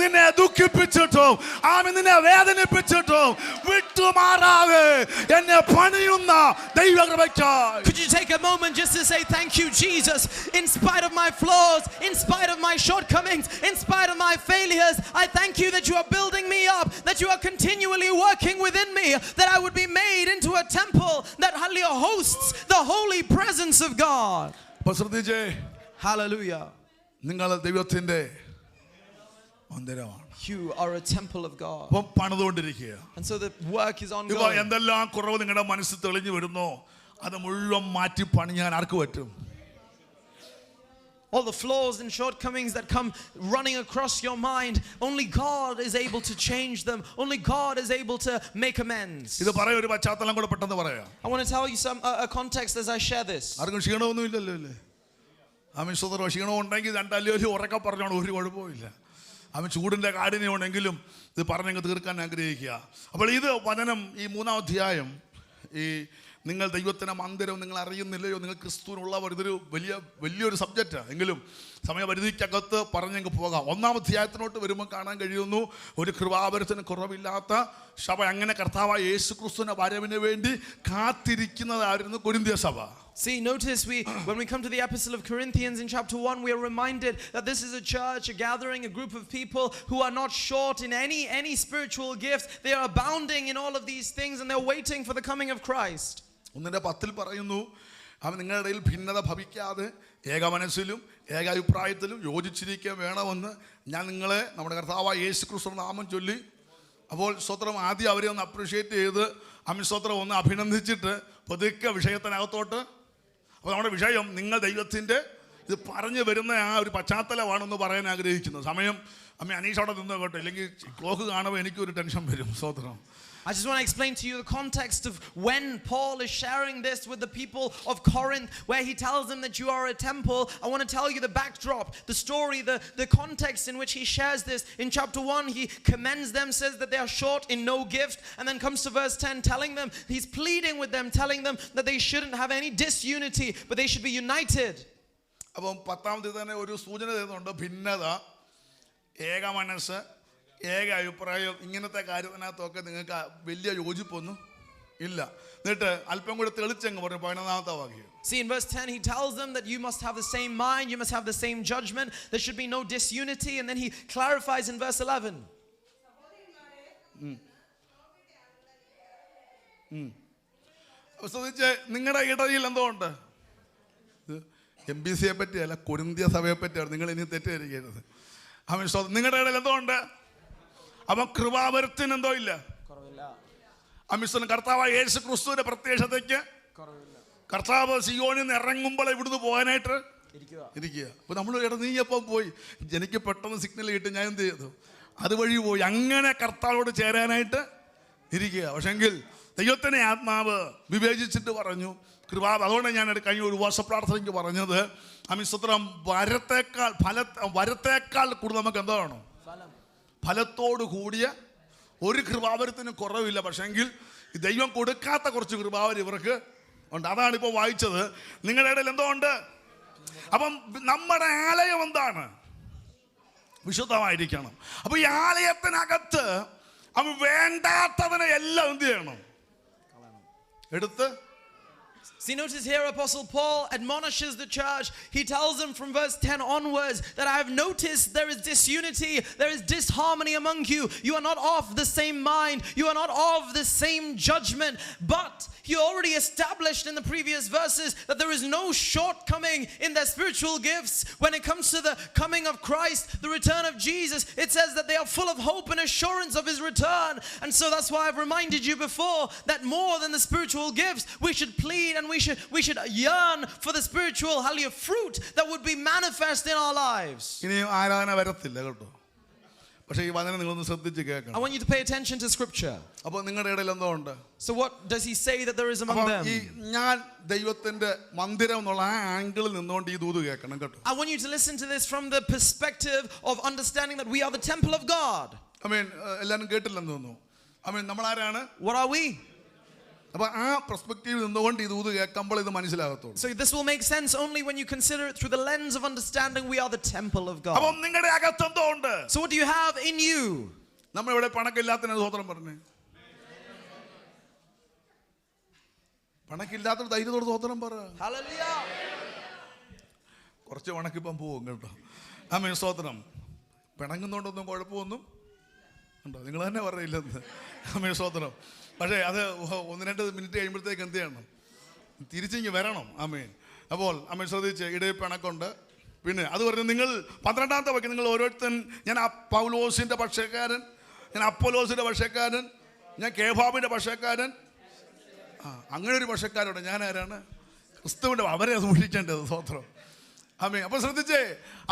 നിന്നെ ദുഃഖിപ്പിച്ചിട്ടും അവൻ നിന്നെ വേദനിപ്പിച്ചിട്ടും വിട്ടുമാറാതെ എന്നെ പണിയുന്ന ദൈവകൃപയ്ക്കായി. Could you take a moment just to say thank you, Jesus? In spite of my flaws, in spite of my shortcomings, in spite of my failures, I thank you that you are building me up, that you are continually working within me, that I would be made into a temple that hallelujah hosts the holy presence of God. ശ്രദ്ധിച്ചേ, Hallelujah. നിങ്ങൾ ദൈവത്തിന്റെ മന്ദിരമാണ്. You are a temple of God. അപ്പം പണിതുകൊണ്ടിരിക്കുക. And so the work is ഇപ്പൊ ongoing. എന്തെല്ലാം കുറവ് നിങ്ങളുടെ മനസ്സിൽ തെളിഞ്ഞു വരുന്നോ അത് മുഴുവൻ മാറ്റി പണിയാൻ ആർക്ക് പറ്റും? all the flaws and shortcomings that come running across your mind, only God is able to change them. Only God is able to make amends. ഇത് പറയാൻ ഒരു പശ്ചാത്തലം കൂടെ പെട്ടെന്ന് പറയാം. I want to tell you a context as I share this. ആർക്കും ക്ഷീണമൊന്നും ഇല്ലല്ലോ അല്ലേ? ആമേൻ സ്തോത്രം. ക്ഷീണം ഉണ്ടെങ്കിൽ രണ്ടല്ലേ ഉറക്കെ പറഞ്ഞോണം, ഒരു കുഴപ്പമില്ല. ആമേൻ ചൂടിൻ്റെ കാഠിന്യമുണ്ടെങ്കിലും ഇത് പറഞ്ഞങ്ങ് തീർക്കാൻ ആഗ്രഹിക്കുക. അപ്പോൾ ഇത് വചനം ഈ 3-ാം അധ്യായം, ഈ നിങ്ങൾ ദൈവത്തിൻ്റെ മന്ദിരം നിങ്ങൾ അറിയുന്നില്ലയോ, നിങ്ങൾ ക്രിസ്തുവിനുള്ളവർ, ഇതൊരു വലിയൊരു സബ്ജക്റ്റാണ്. എങ്കിലും സമയപരിധിക്കകത്ത് പറഞ്ഞെങ്കിൽ പോകാം. 1-ാം അധ്യായത്തിനോട്ട് വരുമ്പോൾ കാണാൻ കഴിയുന്നു ഒരു കൃപാവരത്തിന് കുറവില്ലാത്ത സഭ. അങ്ങനെ കർത്താവായ യേശു ക്രിസ്തുവിന്റെ വരവിന് വേണ്ടി കാത്തിരിക്കുന്നതായിരുന്നു കൊരിന്ത്യ സഭ. See, notice when we come to the Epistle of Corinthians in chapter 1, we are reminded that this is a church, a gathering, a group of people who are not short in any spiritual gifts. They are abounding in all of these things, and they're waiting for the coming of Christ. 1:10 പറയുന്നു, അവൻ നിങ്ങളുടെ ഇടയിൽ ഭിന്നത ഭവിക്കാതെ ഏക മനസ്സിലും ഏക അഭിപ്രായത്തിലും യോജിച്ചിരിക്കുക വേണമെന്ന് ഞാൻ നിങ്ങളെ നമ്മുടെ കർത്താവായ യേശു ക്രിസ്തുവിന്റെ നാമം ചൊല്ലി. അപ്പോൾ സ്തോത്രം ആദ്യം അവരെ ഒന്ന് അപ്രീഷിയേറ്റ് ചെയ്ത് സ്തോത്രം ഒന്ന് അഭിനന്ദിച്ചിട്ട് പതുക്കെ വിഷയത്തിനകത്തോട്ട്. അപ്പോൾ നമ്മുടെ വിഷയം നിങ്ങൾ ദൈവത്തിൻ്റെ ഇത് പറഞ്ഞു വരുന്ന ആ ഒരു പശ്ചാത്തലമാണെന്ന് പറയാൻ ആഗ്രഹിക്കുന്നത്. സമയം അനീഷ് അവിടെ നിന്ന് കേട്ടോ, ഇല്ലെങ്കിൽ ക്ലോക്ക് കാണുമ്പോൾ എനിക്കൊരു ടെൻഷൻ വരും. സ്തോത്രം. I just want to explain to you the context of when Paul is sharing this with the people of Corinth, where he tells them that you are a temple. I want to tell you the backdrop, the story, the context in which he shares this. In chapter 1, he commends them, says that they are short in no gift, and then comes to verse 10 telling them, he's pleading with them, telling them that they shouldn't have any disunity, but they should be united. അപ്പം 10-ാമത്തെ തന്നെ ഒരു സൂചന തരുന്നുണ്ട്. ഭിന്നത, ഏക മനസ്സ്, ഏക അഭിപ്രായം, ഇങ്ങനത്തെ കാര്യത്തിനകത്തൊക്കെ നിങ്ങൾക്ക് വലിയ യോജിപ്പൊന്നും ഇല്ല. എന്നിട്ട് അല്പം കൂടെ തെളിച്ചങ്ങ് പറഞ്ഞു 11-ാമത്തെ വാക്യം. See, in verse 10 he tells them that you must have the same mind, you must have the same judgment, there should be no disunity, and then he clarifies in verse 11. ശ്രദ്ധിച്ച്, നിങ്ങളുടെ ഇടയിൽ എന്തോ ഉണ്ട്. MBCയെ പറ്റിയല്ല, കൊരിന്ത്യ സഭയെ പറ്റിയാണ്. നിങ്ങൾ ഇനി തെറ്റിദ്ധരിക്കരുത്. നിങ്ങളുടെ ഇടയിൽ എന്തോ ഉണ്ട്. അപ്പം കൃപാവരത്തിന് എന്തോ ഇല്ല. കർത്താവായ യേശു ക്രിസ്തുവിന്റെ പ്രത്യക്ഷതയ്ക്ക് കർത്താവ് സിയോനിൽ നിന്ന് ഇറങ്ങുമ്പോൾ ഇവിടുന്ന് പോകാനായിട്ട് ഇരിക്കുക. അപ്പൊ നമ്മൾ നീ എപ്പം പോയി, എനിക്ക് പെട്ടെന്ന് സിഗ്നൽ കിട്ടി, ഞാൻ എന്ത് ചെയ്തു, അതുവഴി പോയി അങ്ങനെ കർത്താവോട് ചേരാനായിട്ട് ഇരിക്കുക. പക്ഷെങ്കിൽ ദൈവത്തിൻ്റെ ആത്മാവ് വിവേചിച്ചിട്ട് പറഞ്ഞു കൃപാ. അതുകൊണ്ട് ഞാൻ കഴിഞ്ഞ ഒരു ഉപവാസ പ്രാർത്ഥനയ്ക്ക് പറഞ്ഞത്, സ്തോത്രം, വരത്തേക്കാൾ കൂടുതൽ നമുക്ക് എന്തോ വേണം, ഫലത്തോട് കൂടിയ ഒരു കൃപാവരത്തിന് കുറവില്ല. പക്ഷെങ്കിൽ ദൈവം കൊടുക്കാത്ത കുറച്ച് കൃപാവരം ഇവർക്ക് ഉണ്ട്. അതാണ് ഇപ്പോൾ വായിച്ചത്. നിങ്ങളുടെ ഇടയിൽ എന്തോ ഉണ്ട്. അപ്പം നമ്മുടെ ആലയം എന്താണ്? വിശുദ്ധമായിരിക്കണം. അപ്പൊ ഈ ആലയത്തിനകത്ത് അവൻ വേണ്ടാത്തതിനെ എല്ലാം എന്ത് ചെയ്യണം, എടുത്ത്. See, notice here Apostle Paul admonishes the church. He tells them from verse 10 onwards that I have noticed there is disunity, there is disharmony among you. You are not of the same mind, you are not of the same judgment. But he already established in the previous verses that there is no shortcoming in their spiritual gifts. When it comes to the coming of Christ, the return of Jesus, it says that they are full of hope and assurance of his return. And so that's why I've reminded you before that more than the spiritual gifts, we should plead and we should yearn for the spiritual hallelujah fruit that would be manifest in our lives. ഇനി ആരാധന വരത്തില്ല കേട്ടോ. പക്ഷേ ഈ വചനം നിങ്ങളൊന്ന് ശ്രദ്ധിച്ച് കേൾക്കണം. I want you to pay attention to scripture. അപ്പോൾ നിങ്ങളുടെ ഇടയിൽ എന്തോ ഉണ്ട്. So what does he say that there is among them? ഈ ഞാൻ ദൈവത്തിന്റെ മന്ദിരം എന്നുള്ള ആ ആംഗിളിൽ നിന്നുകൊണ്ട് ഈ ദൂത് കേൾക്കണം കേട്ടോ. I want you to listen to this from the perspective of understanding that we are the temple of God. എല്ലാവരും കേട്ടില്ലെന്ന് തോന്നുന്നു. നമ്മൾ ആരാണ്? What are we? അപ്പൊ ആ പെർസ്പെക്റ്റീവ് നിന്നുകൊണ്ട് ഈ ദൂത് കേൾക്കുമ്പോൾ ഇത് മനസ്സിലാകത്തുള്ളൂ. So this will make sense only when you consider it through the lens of understanding we are the temple of God. അപ്പോൾ നിങ്ങളുടെ അകത്ത് എന്തോ ഉണ്ട്. So what do you have in you? നമ്മൾ ഇവിടെ പണക്കില്ലാത്തതിന് സ്തോത്രം പറഞ്ഞേ. പണക്കില്ലാത്ത ധൈര്യത്തോട് സ്തോത്രം പറ. Hallelujah. കുറച്ച് പണക്കിപ്പം പോവും കേട്ടോ. ആമേൻ സ്തോത്രം. പിണങ്ങുന്നോണ്ടൊന്നും കുഴപ്പമൊന്നും ഉണ്ടോ? നിങ്ങൾ തന്നെ പറയില്ലെന്ന്. ആമേൻ സ്തോത്രം. പക്ഷേ അത് 1-2 മിനിറ്റ് കഴിയുമ്പോഴത്തേക്ക് എന്ത് ചെയ്യണം, തിരിച്ചിങ്ങ് വരണം. ആമേൻ. അപ്പോൾ ആമേൻ ശ്രദ്ധിച്ച്, ഇടയിൽ പിണക്കുണ്ട്. പിന്നെ അത് പറഞ്ഞ് നിങ്ങൾ 12-ാമത്തെ വാക്യം, നിങ്ങൾ ഓരോരുത്തൻ, ഞാൻ പൗലോസിൻ്റെ പക്ഷക്കാരൻ, ഞാൻ അപ്പൊലോസിൻ്റെ പക്ഷക്കാരൻ, ഞാൻ കേഫാബിൻ്റെ പക്ഷക്കാരൻ. അങ്ങനെ ഒരു പക്ഷക്കാരുണ്ട്. ഞാൻ ആരാണ്? ക്രിസ്തുവിൻ്റെ. അവരെ സൂക്ഷിക്കേണ്ടത്. സ്തോത്രം. ആമേൻ. അപ്പൊ ശ്രദ്ധിച്ചേ,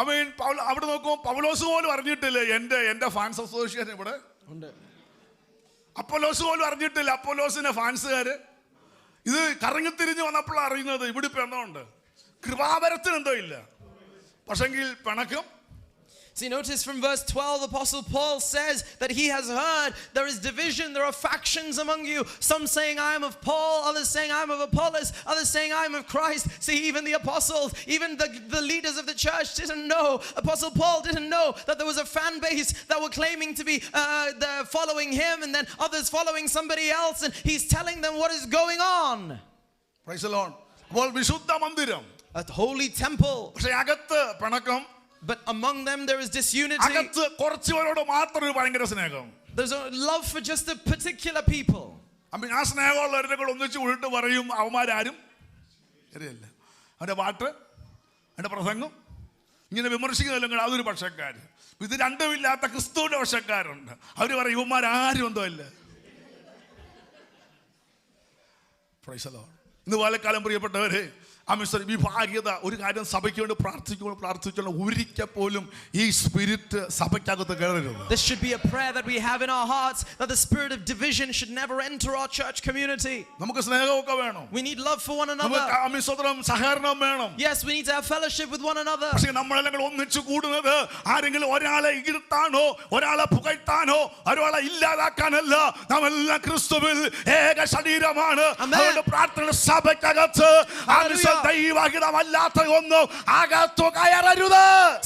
ആമേൻ. അവിടെ നോക്കുമ്പോൾ പൗലോസ് പോലും അറിഞ്ഞിട്ടില്ലേ എന്റെ ഫാൻസ് അസോസിയേഷൻ ഇവിടെ. അപ്പോലോസ് പോലും അറിഞ്ഞിട്ടില്ല, അപ്പോലോസിന്റെ ഫാൻസുകാര്. ഇത് കറങ്ങിത്തിരിഞ്ഞ് വന്നപ്പോഴാണ് അറിയുന്നത് ഇവിടെ ഇപ്പൊ എന്തോ ഉണ്ട്, കൃപാവരത്തിന് എന്തോ ഇല്ല. പക്ഷെങ്കിൽ പിണക്കം. See, notice from verse 12, Apostle Paul says that he has heard there is division, there are factions among you. Some saying, I am of Paul, others saying, I am of Apollos, others saying, I am of Christ. See, even the apostles, even the leaders of the church didn't know. Apostle Paul didn't know that there was a fan base that were claiming to be following him, and then others following somebody else, and he's telling them what is going on. Praise the Lord. അപ്പോൾ വിശുദ്ധ മന്ദിരം, A holy temple. പക്ഷെ അകത്ത് പിണക്കം. But among them there is disunity. അകത്ത് കുറച്ചുപേരോട് മാത്രം ഒരു ഭയങ്കര സ്നേഹം. There's a love for just a particular people. അപ്പം ആ സ്നേഹമുള്ളവരുടെ കൂടെ ഒന്നിച്ച് വിളിട്ട് പറയും അവന്മാരാരും ശരിയല്ല, അവന്റെ പാട്ട്, അവന്റെ പ്രസംഗം ഇങ്ങനെ വിമർശിക്കുന്നതെല്ലാം അതൊരു പക്ഷക്കാർ. ഇത് രണ്ടുമില്ലാത്ത ക്രിസ്തുവിന്റെ പക്ഷക്കാരുണ്ട്. അവർ പറയും ഇവന്മാരാരും എന്തോ ഇല്ല. Praise the Lord. ഇന്ന് പാലക്കാലം പ്രിയപ്പെട്ടവരെ, വിഭാഗീയത ഒരു കാര്യം സഭയ്ക്ക് വേണ്ടി പ്രാർത്ഥിച്ചുകൊണ്ട് ഒരിക്കൽ പോലും ഈ സ്പിരിറ്റ് സഭയ്ക്കകത്ത് കയറരുത്. This should be a prayer that we have in our hearts, that the spirit of division should never enter our church community. നമുക്ക് സ്നേഹമൊക്കെ വേണം. We need love for one another. സഹകരണം വേണം. Yes, we need to have fellowship with one another. പക്ഷേ നമ്മളെല്ലാം ഒന്നിച്ചു കൂടുന്നത് ആരെങ്കിലും ഒരാളെ ഇകഴ്ത്താനോ ഒരാളെ പുകഴ്ത്താനോ ഒരാളെ ഇല്ലാതാക്കാനല്ല. നാമെല്ലാം ക്രിസ്തുവിൽ ഏക ശരീരമാണ്. അതുകൊണ്ട് പ്രാർത്ഥന സഭയ്ക്കകത്ത്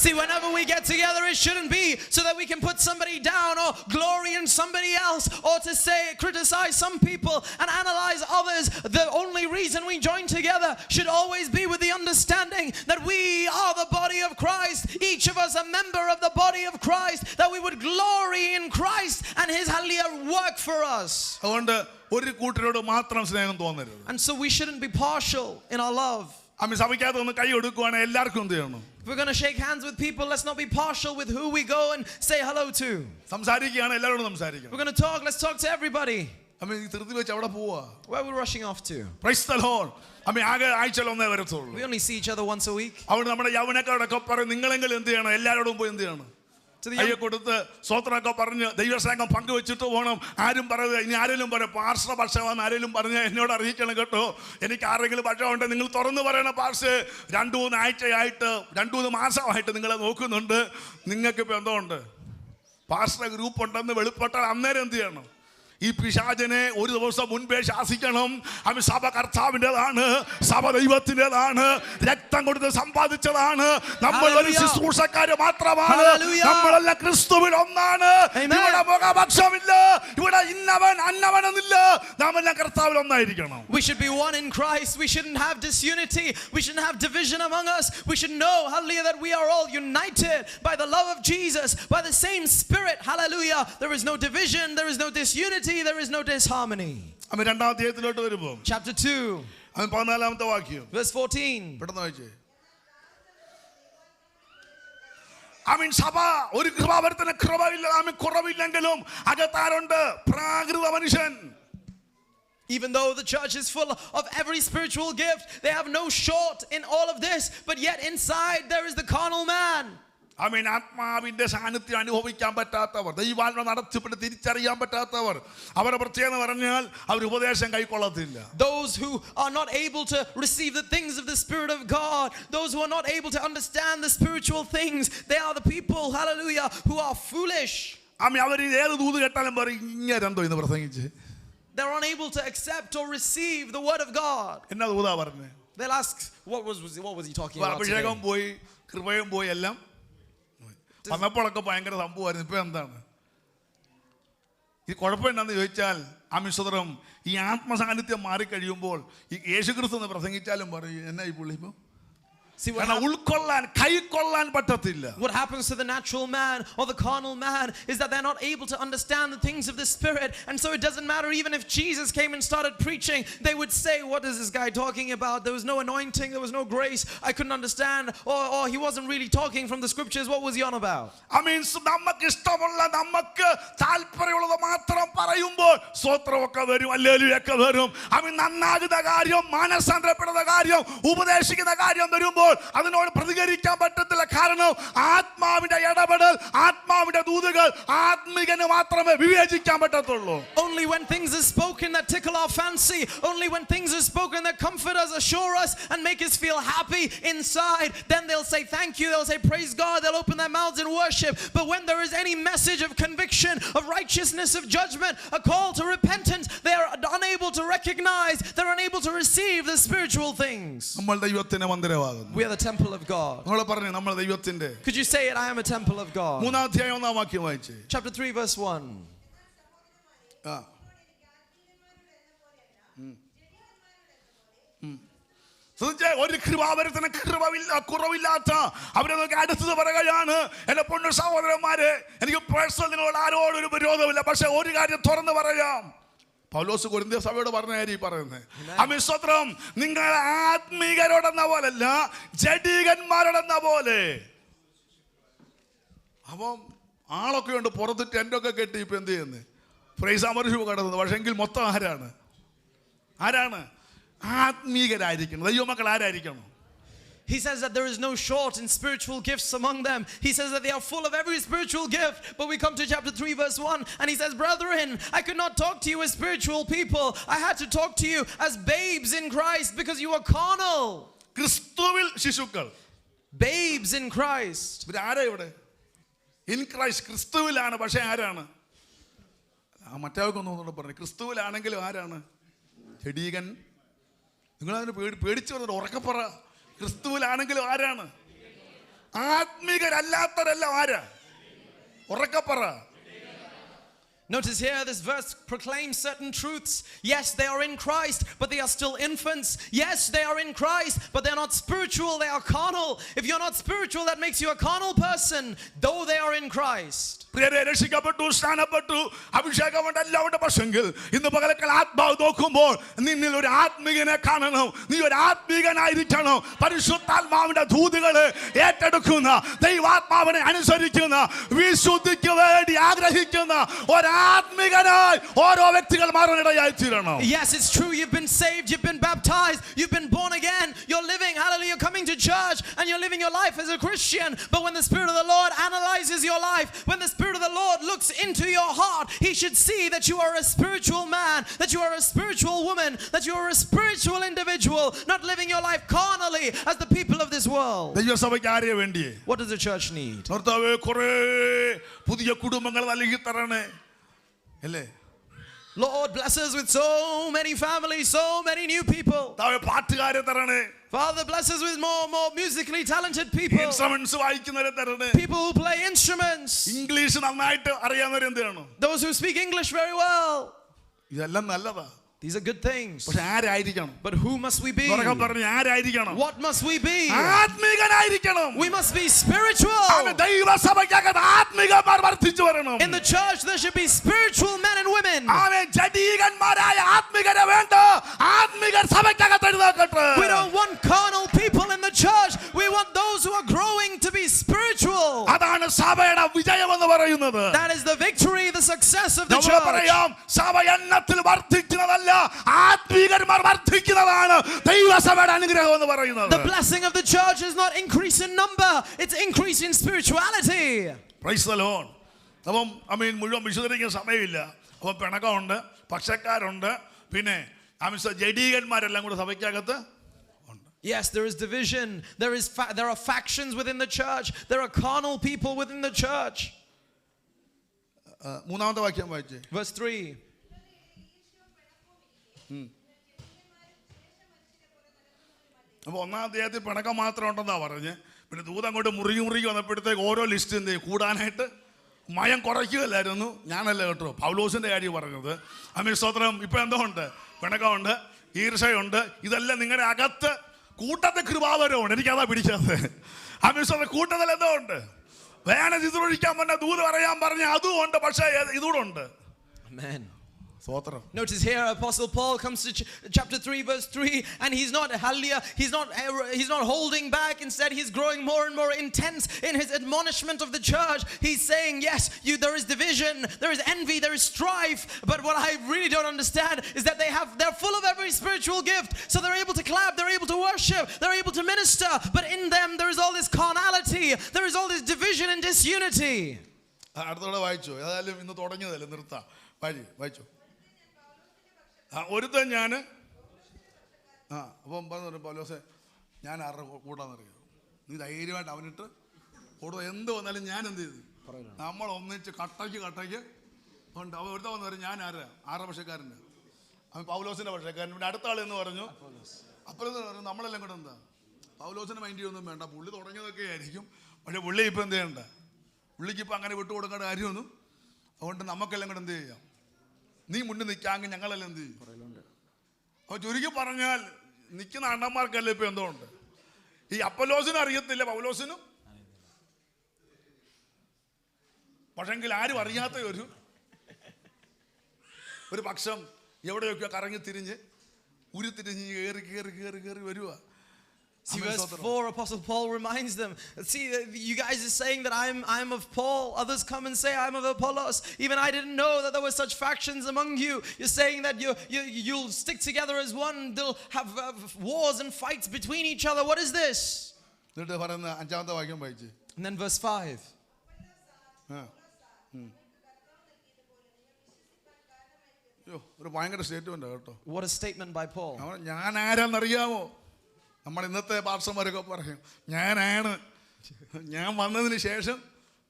See, whenever we get together, it shouldn't be so that we can put somebody down or glory in somebody else or to say, criticize some people and analyze others. The only reason we join together should always be with the understanding that we are the body of Christ, each of us a member of the body of Christ, that we would glory in Christ and his hallelujah work for us. And so we shouldn't be partial in our love. If we're going to shake hands with people, let's not be partial with who we go and say hello to. We're going to talk, let's talk to everybody. Where are we rushing off to? Praise the Lord. We only see each other once a week. അയ്യ കൊടുത്ത് സ്വത്രമൊക്കെ പറഞ്ഞ് ദൈവസ്നേഹം പങ്കുവെച്ചിട്ട് പോകണം. ആരും പറയുക, ഇനി ആരെങ്കിലും പറയാം പാർശ്വ പക്ഷമാണെന്ന് ആരെങ്കിലും പറഞ്ഞ് എന്നോട് അറിയിക്കണം കേട്ടോ. എനിക്ക് ആരെങ്കിലും പക്ഷമുണ്ട് നിങ്ങൾ തുറന്നു പറയണം. പാർശ്വ 2-3 ആഴ്ചയായിട്ട് 2-3 മാസമായിട്ട് നിങ്ങളെ നോക്കുന്നുണ്ട്. നിങ്ങൾക്കിപ്പോൾ എന്തോ ഉണ്ട്, പാർശ്വ ഗ്രൂപ്പ് ഉണ്ടെന്ന് വെളിപ്പെട്ടാൽ അന്നേരം എന്ത് ചെയ്യണം? ഈ പിശാചിനെ ഒരു ദിവസം മുൻപേ ശാസിക്കണം. അവൻ സഭ കർത്താവിൻ്റെതാണ്, സഭ ദൈവത്തിൻ്റെതാണ്, രക്തം കൊടുത്ത് സമ്പാദിച്ചതാണ്. നമ്മൾ ഒരു ശുശ്രൂഷക്കാര് മാത്രമാണ്. നമ്മളെല്ലാം ക്രിസ്തുവിൽ ഒന്നാണ്. ഇവിടെ മുഖപക്ഷമില്ല, ഇവിടെ ഇന്നവൻ അന്നവനെന്നില്ല. നാമെല്ലാം കർത്താവിൽ ഒന്നായിരിക്കണം. We should be one in Christ. We shouldn't have disunity. We shouldn't have division among us. We should know, hallelujah, that we are all united by the love of Jesus, by the same Spirit. Hallelujah. There is no division, there is no disunity, there is no disharmony. Chapter 2, verse 14. സഭ ഒരു കൃപാവരത്തിന് കുറവില്ലെങ്കിലും അകത്താരുണ്ട് പ്രാകൃത മനുഷ്യൻ. Even though the church is full of every spiritual gift, they have no short in all of this, but yet inside there is the carnal man. ആത്മാവിന്റെ സാന്നിധ്യം അനുഭവിക്കാൻ പറ്റാത്തവർ, ദൈവാത്മ നടത്തിപ്പെട്ട് തിരിച്ചറിയാൻ പറ്റാത്തവർ, അവരുടെ പ്രത്യേകത പറഞ്ഞാൽ അവർ ഉപദേശം കൈക്കൊള്ളത്തില്ല. Those who are not able to receive the things of the Spirit of God, those who are not able to understand the spiritual things, they are the people, hallelujah, who are foolish. അവർ ഏത് ദൂത് കേട്ടാലും പറയും ഇങ്ങനെ എന്തോ ഇന്ന് പ്രസംഗിച്ച്. They're unable to accept or receive the word of God. എന്നാ ദൂതാ പറഞ്ഞേ? They'll ask, what was he talking about today? അഭിഷേകം പോയി, കൃപയും പോയി, എല്ലാം വന്നപ്പോഴൊക്കെ ഭയങ്കര സംഭവമായിരുന്നു. ഇപ്പൊ എന്താണ് ഈ കുഴപ്പം? എന്താണെന്ന് ചോദിച്ചാൽ ആമിശ്വതരം ഈ ആത്മസാന്നിധ്യം മാറിക്കഴിയുമ്പോൾ ഈ യേശുക്രിസ്തു എന്ന് പ്രസംഗിച്ചാലും പറയും എന്നാ ഈ പുള്ളി ഇപ്പം What happens to the natural man or the carnal man is that they're not able to understand the things of the Spirit, and so it doesn't matter even if Jesus came and started preaching, they would say, what is this guy talking about? There was no anointing, there was no grace, I couldn't understand, or he wasn't really talking from the scriptures. What was he on about? അതിനോട് പ്രതികരിക്കാൻ പറ്റത്തില്ല. കാരണം ആത്മാവിന്റെ ഇടപെടൽ, ആത്മാവിന്റെ ദൂതുകൾ ആത്മികന് മാത്രമേ വിവേചിക്കാൻ പറ്റത്തുള്ളൂ. Only when things are spoken that tickle our fancy, only when things are spoken that comfort us, assure us, and make us feel happy inside, then they'll say thank you, they'll say praise God, they'll open their mouths in worship. But when there is any message of conviction, of righteousness, of judgment, a call to repentance, they are unable to recognize, they're unable to receive the spiritual things. നമ്മൾ ദൈവത്തിന്റെ മന്ദിരമാകുന്നു. We are the temple of God. നമ്മൾ പറഞ്ഞു നമ്മൾ ദൈവത്തിന്റെ. Could you say it? I am a temple of God. 3-ാം അധ്യായം 1-ാം വാക്യം വായിച്ചേ. Chapter 3 verse 1. ഒരു കൃപാവരത്തിന് കുറവില്ലാത്ത അവരെ നോക്കി അടുത്തത് പറയുകയാണ്, എന്റെ പൊന്നു സഹോദരന്മാരെ, എനിക്ക് പേഴ്സണൽ നിങ്ങളോട് ആരോടും ഒരു വിരോധമില്ല, പക്ഷെ ഒരു കാര്യം തുറന്നു പറയാം. പൗലോസ് കൊരിന്ത്യ സഭയോട് പറഞ്ഞ കാര്യം പറയുന്നത്. അമിസ്തോത്രം, നിങ്ങൾ ആത്മീകരോടെന്ന പോലല്ല, ജഡീകന്മാരോടെന്ന പോലെ. അപ്പം ആളൊക്കെ ഉണ്ട് പുറത്ത് ടെന്റൊക്കെ കെട്ടി ഇപ്പൊ എന്ത് ചെയ്യുന്നത്, പ്രൈസ് അമർഷു കടന്നത്. പക്ഷെ എങ്കിൽ മൊത്തം ആരാണ് ആത്മീകരായിരിക്കണം? ദൈവമക്കൾ ആരായിരിക്കണം? He says that there is no short in spiritual gifts among them. He says that they are full of every spiritual gift. But we come to chapter 3 verse 1 and he says, brethren, I could not talk to you as spiritual people. I had to talk to you as babes in Christ because you are carnal. ക്രിസ്തുവിൽ ശിശുക്കൾ, babes in Christ. ആരാ ഇവിടെ? In Christ, ക്രിസ്തുവിലാണ്. പക്ഷെ ആരാണ്? മറ്റേക്കൊന്നും പറഞ്ഞു, ക്രിസ്തുവിലാണെങ്കിലും ആരാണ്? ജഡീകൻ. നിങ്ങളതിന് പേടിച്ചു വന്നിട്ട് ഉറക്കപ്പറ. ക്രിസ്തുവിലാണെങ്കിലും ആരാണ്? ആത്മീകരല്ലാത്തവരെല്ലാം ആരാ? ഉറക്കപ്പറ. Notice here, this verse proclaims certain truths. Yes, they are in Christ, but they are still infants. Yes, they are in Christ, but they're not spiritual, they are carnal. If you're not spiritual, that makes you a carnal person, though they are in Christ. രക്ഷിക്കപ്പെട്ടു, സ്നാനപ്പെട്ടു, അഭിഷേകമുണ്ട്, എല്ലാവരുടെ പക്ഷെങ്കിൽ ഇന്ന് പകലക്കാൽ ആത്മാവ് നോക്കുമ്പോൾ നിന്നിൽ ഒരു ആത്മീകനെ കാണണം. നീ ഒരു ആത്മീകനായിരിക്കണം. പരിശുദ്ധാത്മാവിന്റെ ദൂതുകളെ ഏറ്റെടുക്കുന്ന, ദൈവാത്മാവിനെ അനുസരിക്കുന്ന, വിശുദ്ധിക്ക് വേണ്ടി ആഗ്രഹിക്കുന്ന ഒരാത്മീകനായി ഓരോ വ്യക്തികൾ മാറാനിടയായി തീരണം. Yes, it's true. You've been saved, you've been baptized, you've been born again, you're living, hallelujah, you're coming to church and you're living your life as a Christian. But when the Spirit of the Lord analyzes your life, when the Spirit of the Lord looks into your heart, He should see that you are a spiritual man, that you are a spiritual woman, that you are a spiritual individual, not living your life carnally as the people of this world. ദൈവസഭയ്ക്ക് ആരെയാ വേണ്ടിയേ? What does the church need? കർത്താവേ, കുറേ പുതിയ കുടുംബങ്ങൾ നൽകി തരണേ അല്ലേ? Lord, bless us with so many families, so many new people. പാട്ടുകാരെ തരണേ. Father, bless us with more musically talented people. Instruments വായിക്കുന്നവരെ തരണേ. People who play instruments. English നന്നായിട്ട് അറിയാവുന്നവർ എന്ത് ചെയ്യണം? Those who speak English very well. ഇതെല്ലാം നല്ലതാ. These are good things. പക്ഷെ ആരായിരിക്കണം? But who must we be? പറഞ്ഞു ആരായിരിക്കണം? What must we be? ആത്മീകനായിരിക്കണം. We must be spiritual. ദൈവസഭയ്ക്കകത്ത് ആത്മീകന്മാർ വർദ്ധിച്ചു വരണം. In the church there should be spiritual men and women. ജഡീകന്മാരായ ആത്മീകരെ വേണ്ട, ആത്മീകർ സഭയ്ക്കകത്ത് എഴുന്നേൽക്കട്ടെ. We don't want carnal people in the church. We want those who are growing to be spiritual. അതാണ് സഭയുടെ വിജയം എന്ന് പറയുന്നത്. That is the victory, the success of the നമ്മൾ church. പറയാം, സഭ എണ്ണത്തിൽ വർദ്ധിക്കുന്നതല്ല, ആത്മീകന്മാർ വർദ്ധിക്കുന്നതാണ് ദൈവസഭയുടെ അനുഗ്രഹം എന്ന് പറയുന്നത്. The blessing of the church is not increase in number, it's increase in spirituality. Praise the Lord. അപ്പം മുഴുവൻ വിശദീകരിക്കാൻ സമയമില്ല. അപ്പം പിണക്കമുണ്ട്, പക്ഷക്കാരുണ്ട്, പിന്നെ ജഡീകന്മാരെല്ലാം കൂടെ സഭയ്ക്കകത്ത് ഉണ്ട്. Yes, there is division. There are factions within the church. There are carnal people within the church. മൂന്നാമത്തെ വാക്യം വായിച്ചേ. Verse 3. അപ്പോൾ ഒന്നാം അധ്യായത്തിൽ പിണക്കം മാത്രം ഉണ്ടെന്നാ പറഞ്ഞ്. പിന്നെ ദൂതം അങ്ങോട്ട് മുറുകി വന്നപ്പോഴത്തേക്ക് ഓരോ ലിസ്റ്റ് എന്ത് ചെയ്യും, കൂടാനായിട്ട് മയം കുറയ്ക്കുകയല്ലായിരുന്നു. ഞാനല്ല കേട്ടോ, പൗലോസിന്റെ കാര്യം പറഞ്ഞത്. സ്തോത്രം. ഇപ്പൊ എന്തോ ഉണ്ട്? പിണക്കമുണ്ട്, ഈർഷയുണ്ട്. ഇതെല്ലാം നിങ്ങളുടെ അകത്ത് കൂട്ടത്തെ കൃപാവരമുണ്ട്. എനിക്കതാ പിടിച്ചത്. സ്തോത്രം. കൂട്ടത്തിൽ എന്തോ ഉണ്ട്? വേണം ഇതൊഴിക്കാൻ പറഞ്ഞ, ദൂത് പറയാൻ പറഞ്ഞ അതും ഉണ്ട്. പക്ഷേ ഇതൂടെ ഉണ്ട്. സ്തോത്രം. Notice here, Apostle Paul comes to chapter 3, verse 3, and he's not holding back. Instead, he's growing more and more intense in his admonishment of the church. He's saying, yes, there is division, there is envy, there is strife. But what I really don't understand is that they're full of every spiritual gift. So they're able to clap, they're able to worship, they're able to minister. But in them, there is all this carnality, there is all this division and disunity. അടുത്തോടെ വായിച്ചു. ഏതായാലും ഇന്ന് തുടങ്ങിയതല്ലേ, നിർത്താം. വായിച്ചു. ഒരുത്തൻ ഞാൻ അപ്പം പറഞ്ഞു, പൗലോസേ ഞാൻ ആരുടെ കൂട്ടാന്നറിയോ, നീ ധൈര്യമായിട്ട് അവനിട്ട് കൂടുതൽ എന്ത് വന്നാലും ഞാൻ എന്ത് ചെയ്തു, നമ്മൾ ഒന്നിച്ച് കട്ടയ്ക്ക് ഉണ്ട്. അവൻ ഒരുത്ത വന്ന് പറയും, ഞാൻ ആരുടെ പക്ഷക്കാരൻ്റെ, അവൻ പൗലോസിൻ്റെ പക്ഷക്കാരൻ. പിന്നെ അടുത്ത ആളെന്ന് പറഞ്ഞു, അപ്പുറത്ത് പറഞ്ഞു, നമ്മളെല്ലാം കൂടെ എന്താ പൗലോസിന് മൈൻഡ് ചെയ്യൊന്നും വേണ്ട, പുള്ളി തുടങ്ങിയതൊക്കെ ആയിരിക്കും, പക്ഷെ പുള്ളി ഇപ്പം എന്ത് ചെയ്യണ്ട, പുള്ളിക്കിപ്പോൾ അങ്ങനെ വിട്ടുകൊടുക്കേണ്ട കാര്യമൊന്നും. അതുകൊണ്ട് നമുക്കെല്ലാം കൂടെ എന്ത് ചെയ്യാം, നീ മുന്നിൽ നിൽക്കാമെങ്കിൽ ഞങ്ങളെല്ലാം എന്ത് ചെയ്യും. അപ്പോൾ ചുരുക്കി പറഞ്ഞാൽ നിൽക്കുന്ന അണ്ണന്മാർക്കല്ലേ ഇപ്പം എന്തോ ഉണ്ട്. ഈ അപ്പൊല്ലോസിനും അറിയത്തില്ല, പൗലോസിനും. പക്ഷെങ്കിൽ ആരും അറിയാത്ത ഒരു പക്ഷം എവിടെയൊക്കെ കറങ്ങി തിരിഞ്ഞ് ഉരുത്തിരിഞ്ഞ് കയറി വരുക. See, verse 4, Apostle Paul reminds them, see, you guys are saying that I'm of Paul. Others come and say I'm of Apollos. Even I didn't know that there were such factions among you. You're saying that you'll stick together as one. They'll have wars and fights between each other. What is this? And then verse 5. What a statement by Paul. നമ്മൾ ഇന്നത്തെ പാർസന്മാരൊക്കെ പറയും, ഞാൻ വന്നതിന് ശേഷം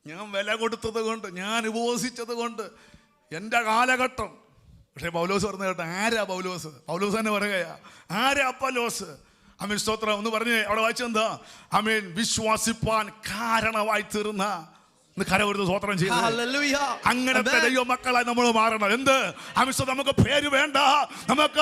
ഞാൻ വില കൊടുത്തത് കൊണ്ട്, ഞാൻ ഉപവസിച്ചത് കൊണ്ട് എൻ്റെ കാലഘട്ടം. പക്ഷേ പൗലോസ് പറഞ്ഞ കേട്ടോ, ആരാ പൗലോസ്? പൗലോസ് തന്നെ പറയുകയാ, ആരാ അപ്പൊല്ലോസ്? ആമേൻ, സ്തോത്രം. ഒന്ന് പറഞ്ഞേ, അവിടെ വായിച്ചെന്താ? ആമേൻ, വിശ്വാസിപ്പാൻ കാരണമായി തീർന്ന കരവരുന്ന സ്വോത്രം ചെയ്തു. അങ്ങനത്തെ ദൈവ മക്കളായി നമ്മൾ മാറണം. എന്ത് ആമിസ്വ, നമുക്ക് പേര് വേണ്ട, നമുക്ക്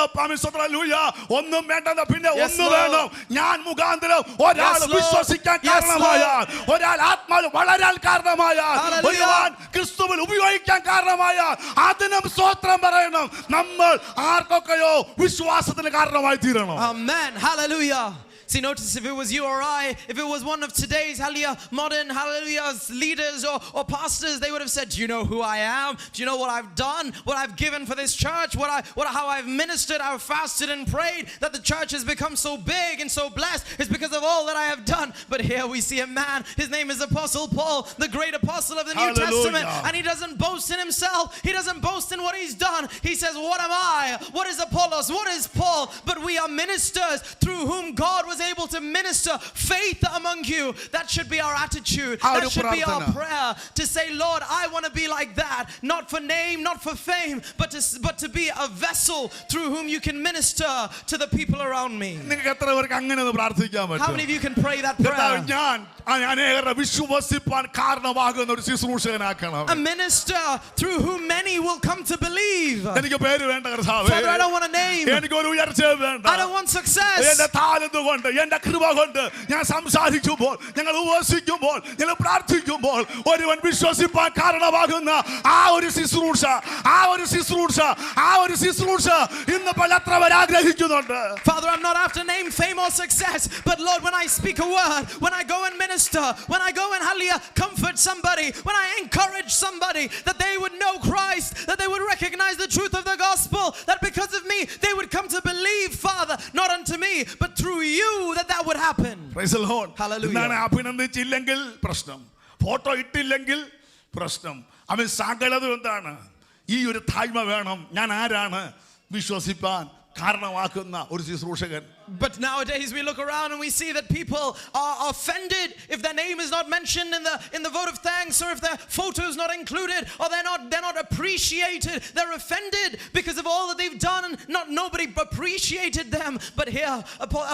ഒന്നും വേണ്ട, പിന്നെ ഒന്ന് വേണം. ഞാൻ മുഖാന്തരം ഒരാൾ വിശ്വസിക്കാൻ കാരണമായാൽ, ഒരാൾ ആത്മാവിൽ വളരാൻ കാരണമായാൽ, ഒരുവൻ ക്രിസ്തുവിൽ ഉപയോഗിക്കാൻ കാരണമായാൽ അതിനും സ്വോത്രം പറയണം. നമ്മൾ ആർക്കൊക്കെയോ വിശ്വാസത്തിന് കാരണമായി തീരണം. Amen. Hallelujah. See, notice if it was you or I, if it was one of today's modern leaders or pastors, they would have said, do you know who I am? Do you know what I've done? What I've given for this church? How I've ministered, I've fasted and prayed, that the church has become so big and so blessed. It's because of all that I have done. But here we see a man, his name is Apostle Paul, the great apostle of the New Testament. And he doesn't boast in himself. He doesn't boast in what he's done. He says, what am I? What is Apollos? What is Paul? But we are ministers through whom God was able to minister faith among you. That should be our attitude. That should be our prayer, to say, Lord, I want to be like that, not for name, not for fame, but to be a vessel through whom you can minister to the people around me. How many of you can pray that prayer? A minister through whom many will come to believe. Father, I don't want a name. I don't want success. കൃപ കൊണ്ട് ഞാൻ സംസാരിക്കുമ്പോൾ, ഞങ്ങൾ ഉപവസിക്കുമ്പോൾ, ഞങ്ങൾ പ്രാർത്ഥിക്കുമ്പോൾ ഒരുവൻ വിശ്വസിപ്പാൻ കാരണമാകുന്ന ആ ഒരു ശുശ്രൂഷ ഇന്ന് പലത്രവർ ആഗ്രഹിക്കുന്നുണ്ട്. Father, I'm not after name, fame or success, but Lord, when I speak a word, when I go and minister, when I go and comfort somebody, when I encourage somebody, that they would know Christ, that they would recognize the truth of the gospel, that because of me they would come to believe, Father, not unto me, but through you, that would happen. Praise the Lord. Hallelujah. അഭിനന്ദിച്ചില്ലെങ്കിൽ പ്രശ്നം, photo ഇട്ടില്ലെങ്കിൽ പ്രശ്നം. അവൻ സകലതും എന്താണ്? ഈ ഒരു താഴ്മ വേണം. ഞാൻ ആരാണ് വിശ്വസിപ്പാൻ കാരണമാക്കുന്ന ഒരു ശുശ്രൂഷകൻ. But nowadays we look around and we see that people are offended if their name is not mentioned in the vote of thanks, or if their photo is not included, or they're not appreciated. They're offended because of all that they've done and nobody appreciated them. But here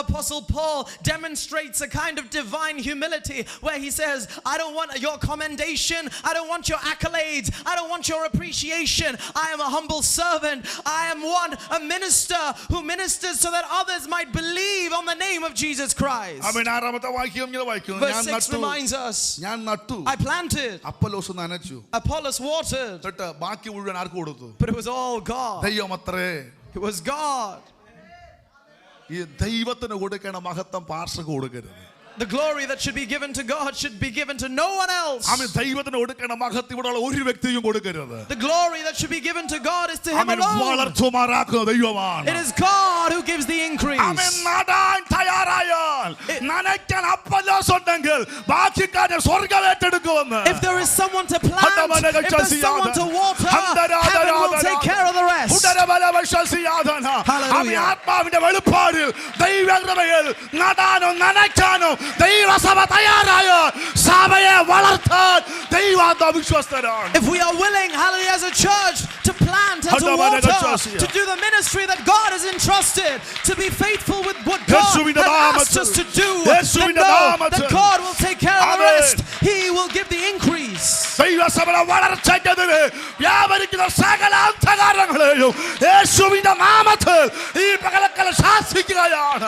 Apostle Paul demonstrates a kind of divine humility where he says, I don't want your commendation, I don't want your accolades, I don't want your appreciation. I am a humble servant. I am a minister who ministers so that others might believe believe on the name of Jesus Christ. ആമേൻ. ആറാമത്തെ വാക്യം ഇങ്ങനെ വായിക്കുന്നു. Verse 6 reminds us, ഞാൻ നട്ടു, I planted, Apollos നനച്ചു, Apollos watered, എന്നിട്ട് ബാക്കി മുഴുവൻ ആർക്ക് കൊടുത്തു? but it was all God. ദൈവമത്രേ. It was God. ഈ ദൈവത്തിന് കൊടുക്കേണ്ട മഹത്വം പാർശ്വക്ക് കൊടുക്കരുത്. The glory that should be given to God should be given to no one else. ആമേൻ. ദൈവത്തിന് കൊടുക്കേണ്ട മഹത്വം ഇവിടെയുള്ള ഒരു വ്യക്തിയും കൊടുക്കരുത്. The glory that should be given to God is to Him amen. alone. വളർത്തുമാറാക്കുന്ന ദൈവമാണ്. It is God who gives the increase. ആമേൻ. നടാൻ തയ്യാറായാൽ, നനയ്ക്കാൻ അപ്പൊല്ലോസ് ഉണ്ടെങ്കിൽ ബാക്കി കാര്യം സ്വർഗ്ഗം ഏറ്റെടുക്കുമെന്ന്. If there is someone to plant, if there's someone to water, heaven will take care of the rest. Hallelujah. ആത്മാവിന്റെ വെളിപ്പാടിൽ ദൈവകൃപയിൽ നടാനോ നനയ്ക്കാനോ ദൈവസഭ തയ്യാറായാൽ സഭയെ വളർത്താൻ ദൈവാത്മാ വിശ്വസ്തനാണ്. If we are willing, hallelujah, as a church to plant and to water, to do the ministry that God has entrusted, to be faithful with what God has asked us to do, then know that God will take care of the rest. He will give the increase. ദൈവസഭയുടെ വളർച്ചയ്ക്കെതിരെ വ്യാപരിക്കുന്ന സകല അന്ധകാരങ്ങളെയും യേശുവിന്റെ നാമത്തിൽ ഈ പകലക്കാലം ശാസിക്കുകയാണ്.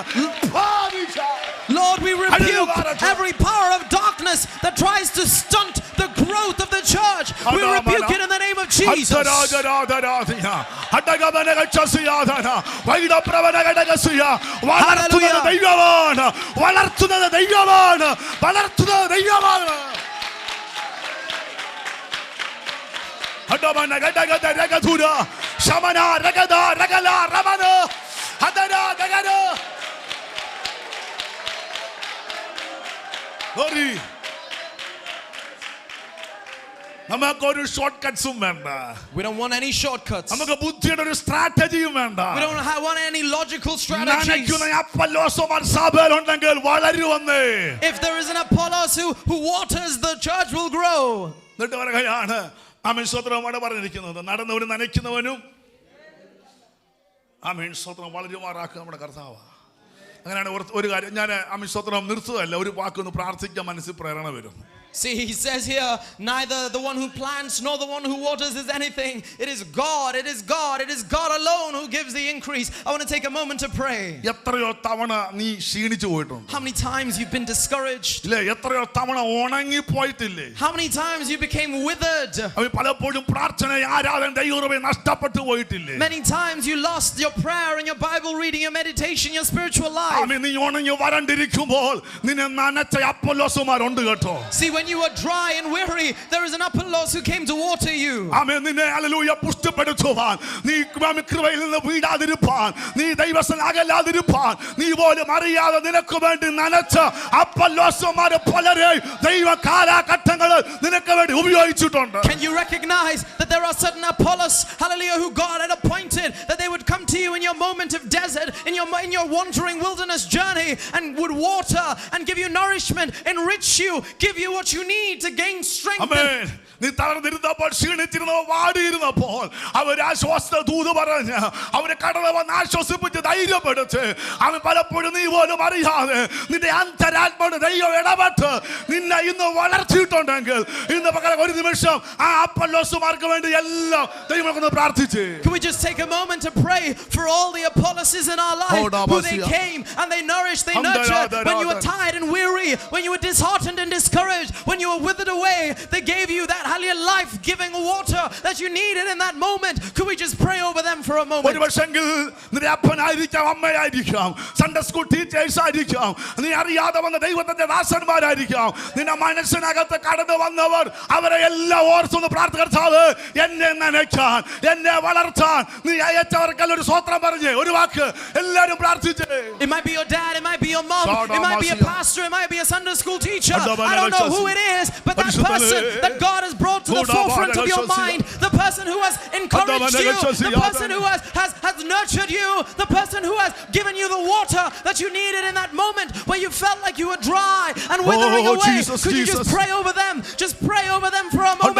Lord, we rebuke every power of darkness that tries to stunt the growth of the church. We rebuke it in the name of Jesus. വളർത്തുന്നത് ദൈവമാണ്, വളർത്തുന്നത് ദൈവമാണ്, വളർത്തുന്നത് ദൈവമാണ്. നമുക്കൊരു ഷോർട്ട് കട്ട്സും വേണ്ട. We don't want any shortcuts. നമുക്ക് ബുദ്ധിയുടെ ഒരു സ്ട്രാറ്റജിയും വേണ്ട. We don't want any logical strategies. അപ്പൊല്ലോസ്മാർ സഭയിൽ ഉണ്ടെങ്കിൽ വളരുവന്നേ. If there is an Apollos who waters, the church will grow. എന്നിട്ട് പറയുകയാണ്, ആമേൻ സ്തോത്രമാണ് പറഞ്ഞിരിക്കുന്നത്, നടന്നവനും നനയ്ക്കുന്നവനും ആമേൻ സ്തോത്രം വളരുമാറാക്കുക നമ്മുടെ കർത്താവാ. അങ്ങനെയാണ് ഒരു കാര്യം ഞാൻ ആമേൻ സ്തോത്രം നിർത്തുകയല്ല, ഒരു വാക്കൊന്ന് പ്രാർത്ഥിക്കാൻ മനസ്സിൽ പ്രേരണ വരും. See, he says here, neither the one who plants nor the one who waters is anything. It is God, it is God, it is God alone who gives the increase. I want to take a moment to pray. എത്രയോ തവണ നീ ക്ഷീണിച്ചു പോയിട്ടുണ്ട്? How many times you've been discouraged? ഇല്ലേ? എത്രയോ തവണ ഉണങ്ങി പോയിട്ടില്ലേ? How many times you became withered? പലപ്പോഴും പ്രാർത്ഥന ആരാധന ദൈവകൃപ നഷ്ടപ്പെട്ടു പോയിട്ടില്ലേ? Many times you lost your prayer and your Bible reading, your meditation, your spiritual life. ആമേൻ. നീ ഉണങ്ങി വരണ്ടിരിക്കുമ്പോൾ നിന്നെ നനച്ച അപ്പൊല്ലോസ്മാരുണ്ട് കേട്ടോ. See, when you were dry and weary, there is an Apollos who came to water you. ആമേൻ. നിന്നെ hallelujah പുഷ്ടിപ്പെടുത്തുവാൻ, നീ കൃപയിൽ നിന്ന് വീഴാതിരിപ്പാൻ, നീ ദൈവത്തിൽ അകലാതിരിപ്പാൻ, നീ പോലും അറിയാതെ നിനക്ക് വേണ്ടി നനച്ച അപ്പൊല്ലോസ്മാരെ പലരെ ദൈവ കാലഘട്ടങ്ങളിൽ നിനക്ക് വേണ്ടി ഉപയോഗിച്ചിട്ടുണ്ട്. Can you recognize that there are certain Apollos, hallelujah, who God had appointed, that they would come to you in your moment of desert, in your wandering wilderness journey, and would water and give you nourishment, enrich you, give you what you need to gain strength. Amen. നീ തളർന്നിരുന്നപ്പോൾ, ക്ഷീണിച്ചിരുന്നപ്പോൾ, വാടിയിരുന്നപ്പോൾ അവർ ആശ്വാസ ദൂത് പറഞ്ഞ് അവരെ കടന്നു വന്ന് ആശ്വസിപ്പിച്ച് ധൈര്യപ്പെടുത്ത്. അവൻ പലപ്പോഴും നീ പോലും അറിയാതെ നിന്റെ അന്തരാത്മാവിന്റെ ദൈവം ഇടപെട്ട് നിന്നെ ഇന്ന് വളർത്തിയിട്ടുണ്ടെങ്കിൽ ഇന്ന് പകരം ഒരു നിമിഷം ആ അപ്പൊല്ലോസ്മാർക്ക് വേണ്ടി എല്ലാം ദൈവം പ്രാർത്ഥിച്ച്. Can we just take a moment to pray for all the Apolloses in our life, who they came and they nourished, they nurtured when you were tired and weary, when you were disheartened and discouraged, when you were withered away, they gave you that hallelujah life-giving water that you needed in that moment. Could we just pray over them for a moment? ഒരു പക്ഷെങ്കിൽ നിന്റെ അപ്പനായിരിക്കാം, അമ്മയായിരിക്കാം, Sunday school teachers ആയിരിക്കാം, നീ അറിയാതെ വന്ന ദൈവത്തിന്റെ ദാസന്മാരായിരിക്കാം, നിന്റെ മനസ്സിനകത്ത് കടന്നു വന്നവർ, അവരെ എല്ലാം ഓർത്തൊന്ന് പ്രാർത്ഥിക്കർത്താവ് എന്നെ നനയ്ക്കാൻ, എന്നെ വളർത്താൻ നീ അയച്ചവർക്കെല്ലാം ഒരു സ്വത്രം പറഞ്ഞ് ഒരു വാക്ക് എല്ലാവരും പ്രാർത്ഥിച്ചേ. It might be your dad, it might be your mom, it might be a pastor, it might be a Sunday school teacher. I don't know who it is, but that person that God has brought to the forefront of your mind, the person who has encouraged you, the person who has nurtured you, the person who has given you the water that you needed in that moment where you felt like you were dry and withering away. Could you just pray over them? Just pray over them for a moment.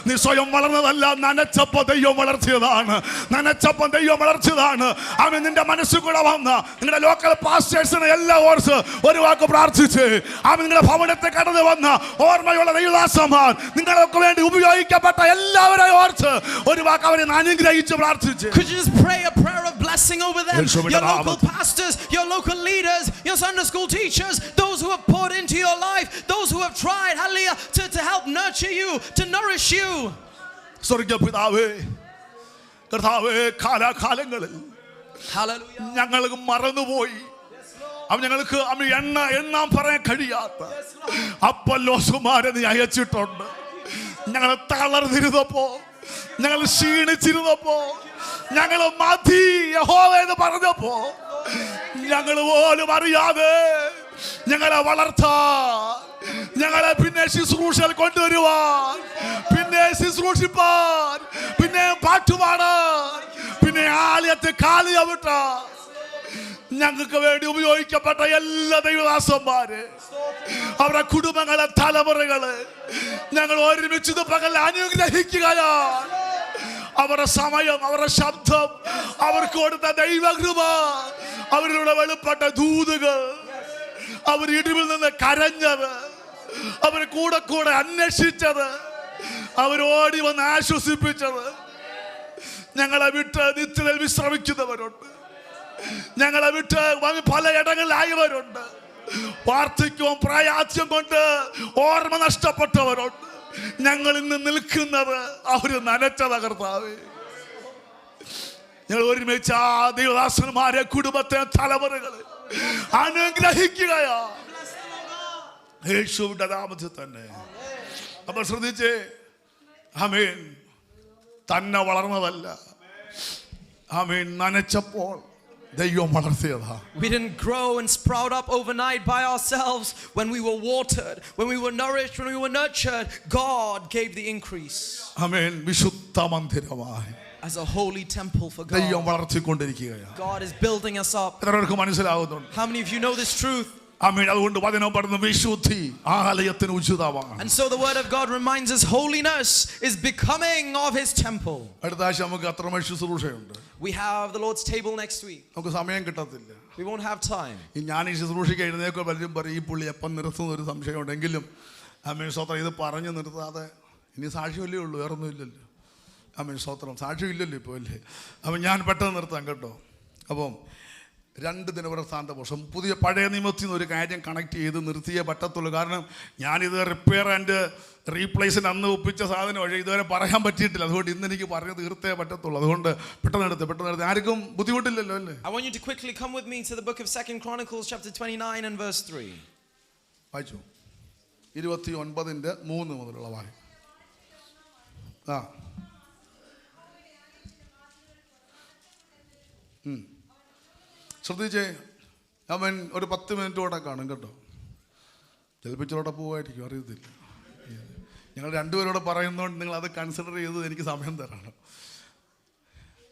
നീ സ്വയം വളർന്നതല്ല, നനച്ചപ്പോൾ ദൈവം വളർത്തിയതാണ്, നനച്ചപ്പോൾ ദൈവം വളർത്തിയതാണ്. അവൻ നിന്റെ മനസ്സിൽ കൂടെ വന്ന നിങ്ങളുടെ ലോക്കൽ പാസ്റ്റേഴ്സിനെ എല്ലാം ഓർത്ത് ഒരു വാക്ക് പ്രാർത്ഥിച്ച്, അവൻ നിങ്ങളുടെ ഭവനത്തെ കടന്നു വന്ന ഓർമ്മയുള്ള ദൈവദാസന്മാർ, നിങ്ങൾക്ക് വേണ്ടി ഉപയോഗിക്കപ്പെട്ട എല്ലാവരെയും ഓർത്ത് ഒരു വാക്ക് അവരെ അനുഗ്രഹിച്ച് പ്രാർത്ഥിച്ച്. Could you just pray a prayer of blessing blessing over them. Your local pastors, your local leaders, your Sunday school teachers, those who have poured into your life, those who have tried, hallelujah, to help nurture you, to nourish you. സ്വർഗ്ഗ പിതാവേ, കർത്താവേ, കാലാകാലങ്ങളിൽ ഞങ്ങൾക്ക് മറന്നുപോയി, ഞങ്ങൾക്ക് എണ്ണാൻ പറയാൻ കഴിയാത്ത അപ്പൊല്ലോസുമാരെ നീ അയച്ചിട്ടുണ്ട്. ഞങ്ങൾ തളർന്നിരുന്നപ്പോ, ഞങ്ങൾ ക്ഷീണിച്ചിരുന്നപ്പോ, ഞങ്ങൾ മതി യഹോവ എന്ന് പറഞ്ഞപ്പോ ഞങ്ങൾ പോലും അറിയാതെ ഞങ്ങളെ വളർത്താൻ, ഞങ്ങളെ പിന്നെ ശുശ്രൂഷയിൽ കൊണ്ടുവരുവാൻ, പിന്നെ ശുശ്രൂഷിപ്പാൻ, പിന്നെ പാട്ടുപാടാൻ, പിന്നെ ആലയത്തെ കാലി ചവിട്ടാൻ ഞങ്ങൾക്ക് വേണ്ടി ഉപയോഗിക്കപ്പെട്ട എല്ലാ ദൈവദാസന്മാര്, അവരുടെ കുടുംബങ്ങളെ, തലമുറകള് ഞങ്ങൾ ഒരുമിച്ച് പകൽ അനുഗ്രഹിക്കുകയാണ്. അവരുടെ സമയം, അവരുടെ ശബ്ദം, അവർക്ക് കൊടുത്ത ദൈവകൃപ, അവരിലൂടെ വെളിപ്പെട്ട ദൂതുകൾ, അവർ ഇടിവിൽ നിന്ന് കരഞ്ഞത്, അവർ കൂടെ കൂടെ അന്വേഷിച്ചത്, അവരോടി വന്ന് ആശ്വസിപ്പിച്ചത്, ഞങ്ങളെ വിട്ട് നിത്യതയിൽ വിശ്രമിക്കുന്നവരുണ്ട്, ഞങ്ങളെ വിട്ട് പല ഇടങ്ങളിലായവരുണ്ട്, വാർദ്ധക്യവും പ്രായാത്യം കൊണ്ട് ഓർമ്മ നഷ്ടപ്പെട്ടവരുണ്ട്. ഞങ്ങൾ ഇന്ന് നിൽക്കുന്നത് അവര് നനച്ചത കർത്താവേ. ഞങ്ങൾ ഒരുമിച്ച് ആ ദൈവദാസന്മാരെ, കുടുംബത്തെ, തലമുറകളെ അനുഗ്രഹിക്കുകയാ യേശുവിന്റെ നാമത്തിൽ തന്നെ. അപ്പൊ ശ്രദ്ധിച്ചേ, ആമേൻ, തന്നെ വളർന്നതല്ല, ആമേൻ, നനച്ചപ്പോൾ ദൈവം വളർത്തിയതാ. We didn't grow and sprout up overnight by ourselves. When we were watered, when we were nourished, when we were nurtured, God gave the increase. ആമേൻ. വിശുദ്ധ മന്ദിരമായി as a holy temple for God. ദൈവം വളർത്തിക്കൊണ്ടിരിക്കുകയാണ്. God is building us up. എത്രപേർക്ക് മനസ്സിലാവുന്നുണ്ട്? How many of you know this truth? ആമേൻ. അതുകൊണ്ട് വചനം പറയുന്നു വിശുദ്ധി ആലയത്തിന് ഉചിതമാണ്. And so the word of God reminds us holiness is becoming of his temple. അടുത്ത ആഴ്ച നമുക്ക് അത്രമേൽ ശുശ്രൂഷയുണ്ട്. We have the Lord's table next week. നമുക്ക് സമയം കിട്ടത്തില്ല. We won't have time. ഞാൻ ഈ ശുശ്രൂഷയ്ക്ക് എഴുന്നേൽക്കുക പലരും പറയും ഈ പുള്ളി എപ്പം നിർത്തുന്ന ഒരു സംശയമുണ്ടെങ്കിലും ആമേൻ സ്തോത്രം, ഇത് പറഞ്ഞു നിർത്താതെ ഇനി സാക്ഷ്യമല്ലേ ഉള്ളൂ, വേറൊന്നും ഇല്ലല്ലോ. ആമേൻ സ്തോത്രം, സാക്ഷ്യം ഇല്ലല്ലോ ഇപ്പോൾ അല്ലേ. അപ്പം ഞാൻ പെട്ടെന്ന് നിർത്താം കേട്ടോ. അപ്പം 2 ദിനവൃത്താന്ത പുസ്തകം പുതിയ പഴയ നിയമത്തിൽ നിന്ന് ഒരു കാര്യം കണക്ട് ചെയ്ത് നിർത്തിയേ പറ്റത്തുള്ളൂ. കാരണം ഞാനിത് റിപ്പയർ ആൻഡ് റീപ്ലേസിന് അന്ന് ഒപ്പിച്ച സാധനം വഴി ഇതുവരെ പറയാൻ പറ്റിയിട്ടില്ല. അതുകൊണ്ട് ഇന്ന് എനിക്ക് പറഞ്ഞു തീർത്തേ പറ്റത്തുള്ളൂ. അതുകൊണ്ട് പെട്ടെന്ന് എടുത്ത് ആർക്കും ബുദ്ധിമുട്ടില്ലല്ലോ അല്ലേ. I want you to quickly come with me to the book of 2 Chronicles chapter 29 and verse 3. വായിച്ചു 29:3 മുതലുള്ള വായി. ശ്രദ്ധിച്ചേ, അവൻ ഒരു 10 മിനിറ്റോടെ കാണും കേട്ടോ. ചിലപ്പിച്ചോടെ പോവായിരിക്കും, അറിയത്തില്ല. ഞങ്ങൾ രണ്ടുപേരോട് പറയുന്നതുകൊണ്ട് നിങ്ങൾ അത് കൺസിഡർ ചെയ്തത് എനിക്ക് സമയം തരണം.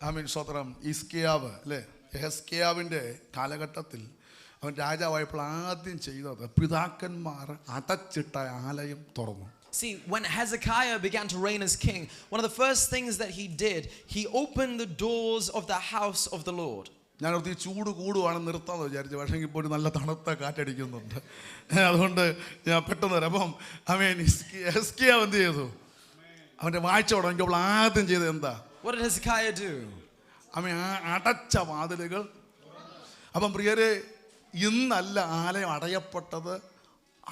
ആമീൻ സ്തോത്രം. ഇസ്കിയാവ് അല്ലേ, യെഹെസ്കിയാവിൻ്റെ കാലഘട്ടത്തിൽ അവൻ രാജാവായപ്പോൾ ആദ്യം ചെയ്തത് പിതാക്കന്മാർ അടച്ചിട്ട ആലയം തുറന്നു. See, when Hezekiah began to reign as king, one of the first things that he did, he opened the doors of the house of the Lord. ഞാൻ ഈ ചൂട് കൂടുവാണ് നിർത്താമെന്ന് വിചാരിച്ചു, പക്ഷേ ഇപ്പോൾ ഒരു നല്ല തണുത്ത കാറ്റടിക്കുന്നുണ്ട്. അതുകൊണ്ട് ഞാൻ പെട്ടെന്ന് വരാം. അപ്പം അവൻ യെഹെസ്കിയാവ് എന്ത് ചെയ്തു? അവൻ്റെ വാഴ്ച തുടങ്ങിയപ്പോൾ ആദ്യം ചെയ്തത് എന്താ? What did Hezekiah do? അവൻ അടച്ച വാതിലുകൾ. അപ്പം പ്രിയരെ, ഇന്നല്ല ആലയം അടയപ്പെട്ടത്,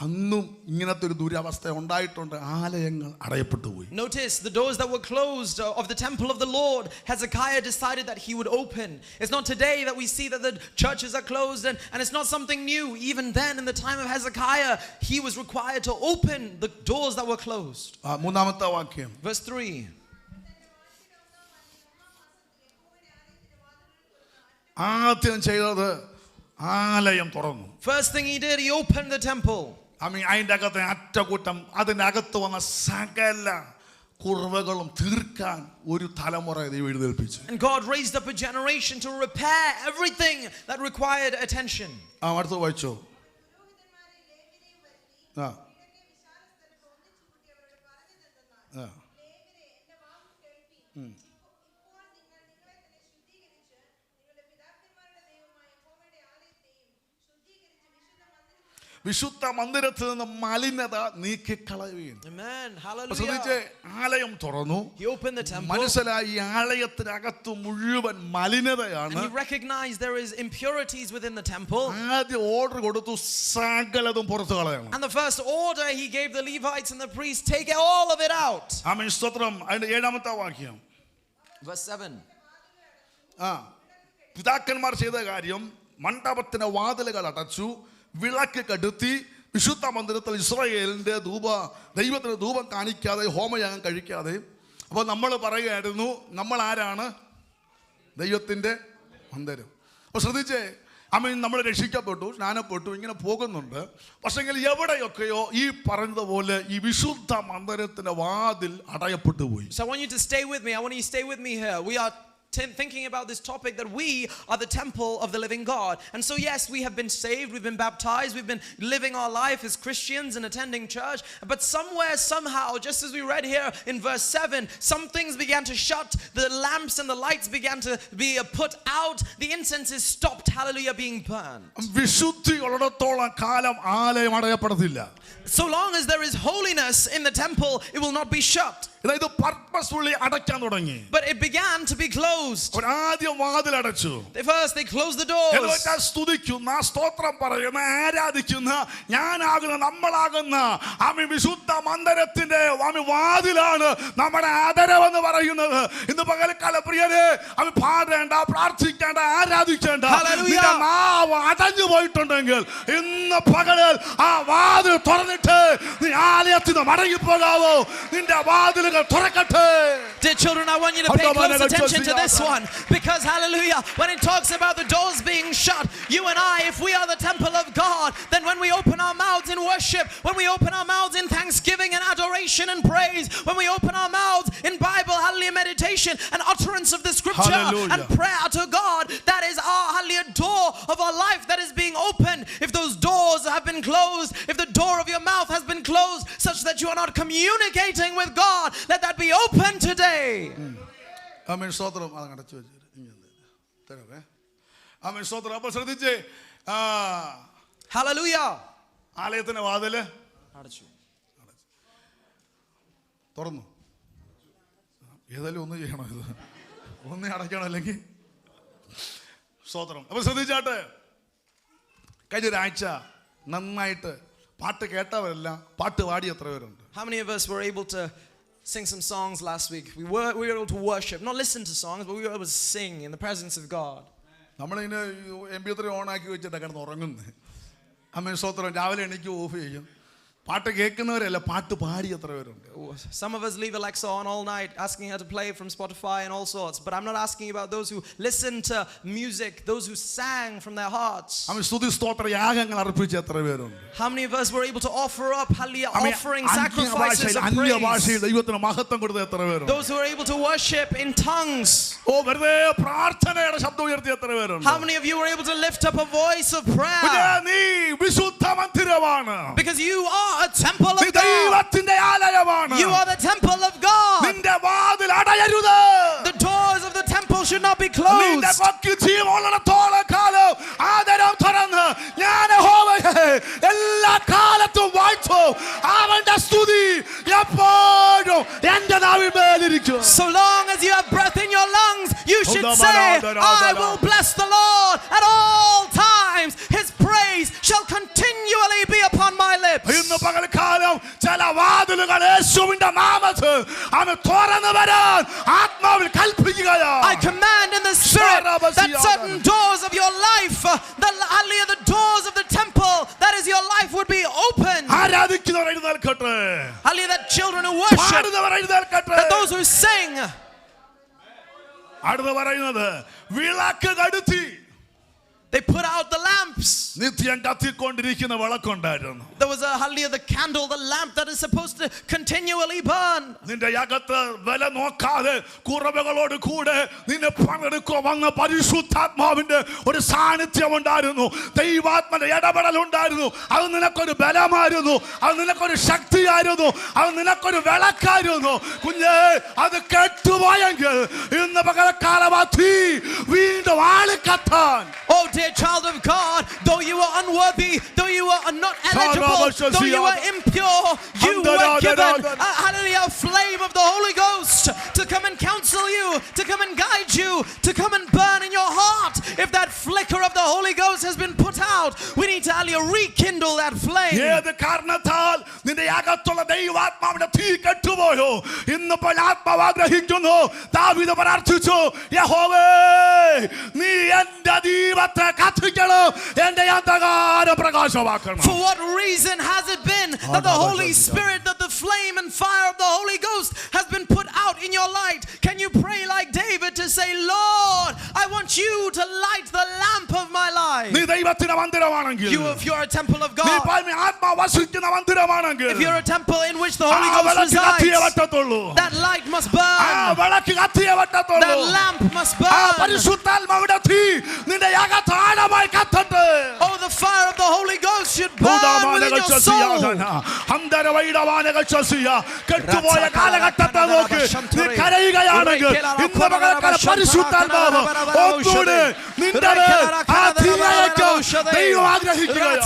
അന്നും ഇങ്ങനത്തെ ഒരു ദുരവസ്ഥ ഉണ്ടായിട്ടുണ്ട്. ആലയങ്ങൾ അടയപ്പെട്ടു പോയി. Notice the doors that were closed of the temple of the Lord, Hezekiah decided that he would open. It's not today that we see that the churches are closed, and it's not something new. Even then, in the time of Hezekiah, he was required to open the doors that were closed. മൂന്നാമത്തെ വാക്യം, verse 3. ആദ്യം ചെയ്തത് ആലയം തുറന്നു. First thing he did, he opened the temple. അതിൻ്റെ അകത്തെ അറ്റകുറ്റം, അതിൻ്റെ അകത്ത് വന്ന സകല കുറവുകളും തീർക്കാൻ ഒരു തലമുറ ദൈവം എഴുന്നേൽപ്പിച്ചു. And God raised up a generation to repair everything that required attention. അടുത്ത് വായിച്ചോ. വിശുദ്ധ മന്ദിരത്തിൽ നിന്ന് മലിനത നീക്കിക്കളയുകയും. Amen. ശ്രദ്ധിച്ച്, Hallelujah. ആലയം തുറന്നു. He opened the temple. മനസ്സിലായി ഈ ആലയത്തിനകത്ത് മുഴുവൻ മലിനതയാണ്. And he recognized there is impurities within the temple. ആദ്യം ഓർഡർ കൊടുത്തു, സകലതും പുറത്തു കളയണം. And the first order he gave the Levites and the priests, take all of it out. ആമേൻ, സ്തോത്രം. അതിന്റെ 7ാമത്തെ വാക്യം. Verse 7. പിതാക്കന്മാർ ചെയ്ത കാര്യം, മണ്ഡപത്തിന്റെ വാതിലുകൾ അടച്ചു, വിളക്ക് കെടുത്തി, വിശുദ്ധ മന്ദിരത്തിൽ ഇസ്രായേലിന്റെ ദൈവത്തിന് ധൂപം കാണിക്കാതെ ഹോമയാഗം കഴിക്കാതെ. അപ്പോൾ നമ്മൾ പറയുകയായിരുന്നു, നമ്മൾ ആരാണ്? ദൈവത്തിന്റെ മന്ദിരം. അപ്പോൾ ശ്രദ്ധിച്ചേ, ആമേൻ, നമ്മൾ രക്ഷിക്കപ്പെട്ടു, സ്നാനപ്പെട്ടു, ഇങ്ങനെ പോകുന്നുണ്ട്. പക്ഷെങ്കിൽ എവിടെയൊക്കെയോ ഈ പറഞ്ഞതുപോലെ ഈ വിശുദ്ധ മന്ദിരത്തിന്റെ വാതിൽ അടയപ്പെട്ടു പോയി. So I want you to stay with me. I want you to stay with me here. We are thinking about this topic that we are the temple of the living God. And so yes, we have been saved, we've been baptized, we've been living our life as Christians and attending church, but somewhere, somehow, just as we read here in verse 7, some things began to shut, the lamps and the lights began to be put out, the incense is stopped, hallelujah, being burned. വിശുദ്ധി ഉള്ളിടത്തോളം കാലം ആലയം അടയപ്പെടത്തില്ല. So long as there is holiness in the temple, it will not be shut. ഇത് purposefully അടയ്ക്കാൻ തുടങ്ങി. But it began to be closed. ആദ്യം വാതിൽ അടച്ചു. First they closed the doors. സ്തുതിക്കുന്ന, സ്തോത്രം പറയുന്ന, ആരാധിക്കുന്ന, ഞാനാകുന്ന, നമ്മളാകുന്ന ആമേൻ വിശുദ്ധ മന്ദിരത്തിന്റെ വാതിലാണ് നമ്മുടെ ആദരവെന്ന് പറയുന്നത്. ഇന്ന് പകൽക്കാലം പ്രിയരെ, അവൻ പാടേണ്ട, പ്രാർത്ഥിക്കേണ്ട, ആരാധിക്കേണ്ട നിന്റെ നാവ് അടഞ്ഞു പോയിട്ടുണ്ടെങ്കിൽ ഇന്ന് പകലിൽ ആ വാതിൽ തുറന്നിട്ട് നീ ആലയത്തിൽ നിന്ന് മടങ്ങിപ്പോകാവോ? നിന്റെ വാതിലുകൾ തുറക്കട്ടെ. Dear children, I want you to pay close attention to this one, because hallelujah, when it talks about the doors being shut, you and I, if we are the temple of God, then when we open our mouths in worship, when we open our mouths in thanksgiving and adoration and praise, when we open our mouths in Bible, hallelujah, meditation and utterance of the scripture, hallelujah, and prayer to God, that is our hallelujah door of our life that is being opened. If those doors have been closed, if the door of your mouth has been closed such that you are not communicating with God, let that be open today. ആമേൻ, സ്തോത്രം. അത് അടച്ചു വെച്ചേ. ആമേൻ, സ്തോത്രം. അപ്പോൾ ശ്രദ്ധിച്ചേ, Hallelujah. ആലയത്തിന്റെ വാതില് അടച്ചു, തുറന്നു. ഏതായാലും ഒന്ന് ചെയ്യണം, ഇത് ഒന്ന് അടയ്ക്കണം, അല്ലെങ്കിൽ സ്തോത്രം. അപ്പോൾ ശ്രദ്ധിച്ചാട്ടെ, കഴിഞ്ഞ ഒരാഴ്ച നന്നായിട്ട് പാട്ട് കേട്ടവരല്ല, പാട്ട് പാടി എത്ര പേരുണ്ട്? How many of us were able to sing some songs last week? We were able to worship, not listen to songs, but we were able to sing in the presence of God. നമ്മളിങ്ങനെ MP3 ഓണാക്കി വെച്ചിട്ട് കിടന്ന് ഉറങ്ങുന്നത്. ആമേൻ, സ്തോത്രം. രാവിലെ എണീക്ക് of ചെയ്യും. പാട്ട് കേൾക്കുന്നവരല്ല, പാട്ട് പാടി എത്ര പേരുണ്ട്? Some of us leave Alexa on all night asking her to play from Spotify and all sorts, but I'm not asking about those who listen to music, those who sang from their hearts. ആമേൻ, സ്തുതി സ്തോത്ര യാഗങ്ങൾ അർപ്പിച്ച എത്ര പേരുണ്ട്? How many of us were able to offer up hallelujah offering sacrifices of അന്യ praise? ഭാഷയിൽ ദൈവത്തിന് മഹത്വം കൊടുത്ത എത്ര പേരുണ്ട്? Those who were able to worship in tongues. ഓ, വെറുതെ പ്രാർത്ഥനയുടെ ശബ്ദം ഉയർത്തി എത്ര പേരുണ്ട്? How many of you were able to lift up a voice of prayer? നീ വിശുദ്ധ മന്ദിരമാണ്. Because you are a temple of God. ദൈവത്തിന്റെ ആലയമാണ്. You are the temple of God. നിന്റെ വാതിൽ അടയരുത്. The doors of the temple should not be closed. നിന്റെ പക്കൽ ജീവനുള്ളിടത്തോളം കാലം ആദരം തുറന്ന് ഞാൻ യഹോവയെ എല്ലാ കാലത്തും വാഴ്ത്തും. അവന്റെ സ്തുതി എപ്പോഴും എന്റെ നാവിൽ മേലിരിക്കും. So long as you have breath in your lungs, you should say, I will bless the Lord at all times. His praise shall continually be upon my lips. ഇന്ന് പകൽക്കാലം ചില വാതിലുകൾ യേശുവിന്റെ നാമത്തിൽ അവൻ തുറന്നു വരാൻ ആത്മാവിൽ കൽപ്പിക്കുകയാണ്. I command in the spirit that certain doors of your life, the doors of the temple, that is your life, would be open. ആരാധിക്കുന്നവർ എഴുന്നേൽക്കട്ടെ. Hallelujah, that children who worship, പാടുന്നവർ എഴുന്നേൽക്കട്ടെ. that those who sing. അടുത്ത പറയുന്നത് വിളക്ക് കെടുത്തി. They put out the lamps. നിത്യം കത്തിക്കൊണ്ടിരിക്കുന്ന വിളക്കുണ്ടായിരുന്നു. There was a hallelujah, the candle, the lamp that is supposed to continually burn. നിന്റെ യകത്ത് വില നോക്കാതെ കുറവുകളോട് കൂടെ നിന്നെ പങ്കെടുക്കുക വന്ന പരിശുദ്ധാത്മാവിന്റെ ഒരു സാന്നിധ്യം ഉണ്ടായിരുന്നു. ദൈവാത്മന്റെ ഇടപെടൽ ഉണ്ടായിരുന്നു. അത് നിനക്കൊരു ബലമായിരുന്നു, അത് നിനക്കൊരു ശക്തിയായിരുന്നു, അത് നിനക്കൊരു വിളക്കായിരുന്നു. കുഞ്ഞേ, അത് കെട്ടുപോയെങ്കിൽ ഇന്ന് പകൽക്കാലം തീ വീണ്ടും ആളിക്കത്താൻ. Oh dear child of God, though you you were unworthy, though you were not eligible, though you were impure, you were given a flame of the Holy Ghost to come and counsel you, to come and guide you, to come and burn in your heart. If that flicker of the Holy Ghost has been put out, we need to rekindle that flame. ഏത് കാരണത്താൽ നിന്റെ അകത്തുള്ള ദൈവാത്മാവിന്റെ തീ കെട്ടുപോയോ ഇന്നിപ്പോൾ ആത്മാവ് ആഗ്രഹിക്കുന്നു. ദാവീദ് പ്രാർത്ഥിച്ചു, യഹോവേ നീ എന്റെ ദീപത്തെ കത്തിക്കണം, എന്റെ അന്ധകാരം പ്രകാശമാക്കണം. For what reason has it been that the Holy Spirit, that the flame and fire of the Holy Ghost has been put out in your light? Can you pray like David to say, Lord, I want you to light the lamp of my life? നീ ദൈവത്തിന്റെ മന്ദിരമാണെങ്കിൽ, If you're a temple of നീ God, ആത്മാവ് വസിക്കുന്ന മന്ദിരമാണെങ്കിൽ, if you're a temple in which the Holy Ghost resides, that light must burn, that lamp must burn. പരിശുദ്ധാത്മാവിന്റെ തീ നിന്റെ അകത്ത് ആഴമായി കത്തട്ടെ. Oh, the fire of the Holy Ghost should burn within your soul. കെട്ടുപോയ കാലഘട്ടത്തെ നോക്കി നീ കരയുകയാണെങ്കിൽ ഇന്ന് പകൽക്കാലം പരിശുദ്ധാത്മാവ് ഒന്നുകൂടെ നിന്റെ ആ തീയയ്ക്ക് ദൈവം ആഗ്രഹിക്കുകയാണ്.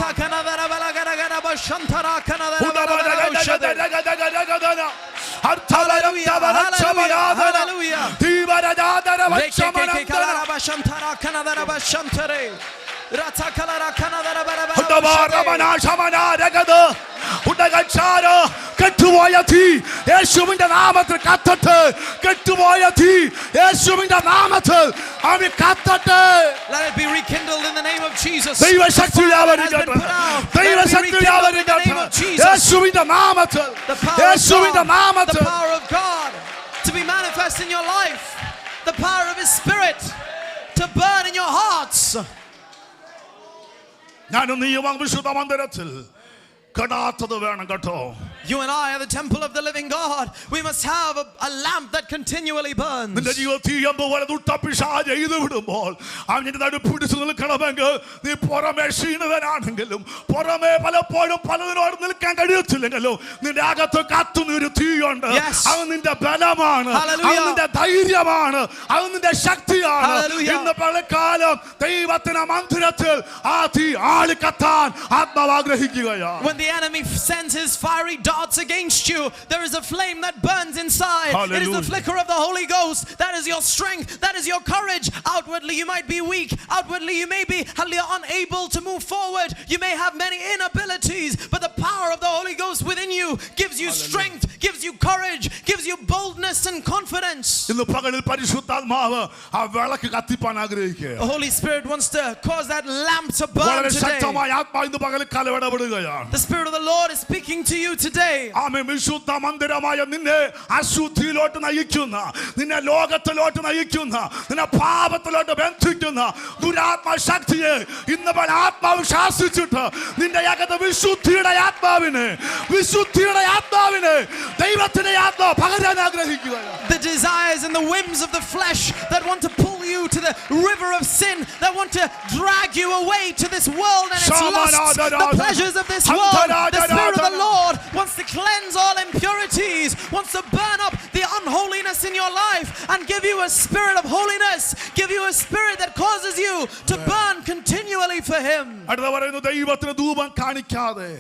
കെട്ടുപോയ തീ യേശുവിന്റെ നാമത്തിൽ കത്തട്ടെ. കെട്ടുപോയ തീ യേശുവിന്റെ നാമത്തിൽ അവൻ കത്തട്ടെ. Let it be rekindled in the name of Jesus. ദൈവശക്തി വ്യാപരിക്കട്ടെ. ദൈവശക്തി വ്യാപരിക്കട്ടെ. യേശുവിന്റെ നാമത്തിൽ, യേശുവിന്റെ നാമത്തിൽ. The power of God to be manifest in your life. The power of His Spirit to burn in your hearts. ഞാനും നീയും വിശുദ്ധ മന്ദിരത്തിൽ കെടാത്തത് വേണം കേട്ടോ. You and I are the temple of the living God. We must have a lamp that continually burns. നിന്റെ ജീവിതത്തിൽ പോലെ ദുഷ്ടപിശാച് ചെയ്തു വിടുമ്പോൾ അവന്റെ നടുപ്പിടിച്ചു നിൽക്കണമെങ്കിൽ നീ പുറമെ ക്ഷീണിതനാണെങ്കിലും, പുറമെ പലപ്പോഴും പലതിനോട് നിൽക്കാൻ കഴിയത്തില്ലെങ്കിലും നിന്റെ അകത്ത് കത്തുന്ന ഒരു തീയുണ്ട്. അത് നിന്റെ ബലമാണ്, അത് നിന്റെ ധൈര്യമാണ്, അത് നിന്റെ ശക്തിയാണ്. ഇന്ന് പലകാലം ദൈവത്തിന്റെ മന്ദിരത്തിൽ ആ തീ ആളിക്കത്താൻ ആത്മാവ് ആഗ്രഹിക്കുകയാണ്. When the enemy sends his fiery darts against you, there is a flame that burns inside. It is the flicker of the Holy Ghost. That is your strength. That is your courage. Outwardly you might be weak. Outwardly you may be unable to move forward. You may have many inabilities, but the power of the Holy Ghost within you gives you strength, gives you courage, gives you boldness and confidence. ഇന്ന് പകലിൽ പരിശുദ്ധാത്മാവ് ആ വിളക്ക് കത്തിപ്പാൻ ആഗ്രഹിക്കുക. The Holy Spirit wants to cause that lamp to burn today. ശക്തമായ ആത്മാവ് ഇന്ന് പകലിൽ കലവടപ്പെടുകയാണ്. The Spirit of the Lord is speaking to you today. ആമേൻ. വിശുദ്ധ മന്ദിരമായ നിന്നെ അശുദ്ധിയിലോട്ട് നയിക്കുന്ന, നിന്നെ ലോകത്തിലോട്ട് നയിക്കുന്ന, നിന്നെ പാപത്തിലോട്ട് ബന്ധിക്കുന്ന ദുരാത്മ ശക്തിയെ ഇന്ന് ആത്മാവ് ശാസിച്ചിട്ട് നിന്റെ അകത്ത് വിശുദ്ധിയുടെ ആത്മാവിനെ, വിശുദ്ധിയുടെ ആത്മാവിനെ ദൈവത്തിന്റെ ആത്മാവ് പകരാൻ ആഗ്രഹിക്കുകയാണ്. The desires and the whims of the flesh that want to pull you to the river of sin, that want to drag you away to this world and its lusts, the pleasures of this world. The Spirit of the Lord wants to cleanse all impurities, wants to burn up the unholiness in your life and give you a spirit of holiness, give you a spirit that causes you to burn continually for Him. അടുത്ത പറയുന്നു, ദൈവത്തിന് ധൂപം കാണിക്കാതെ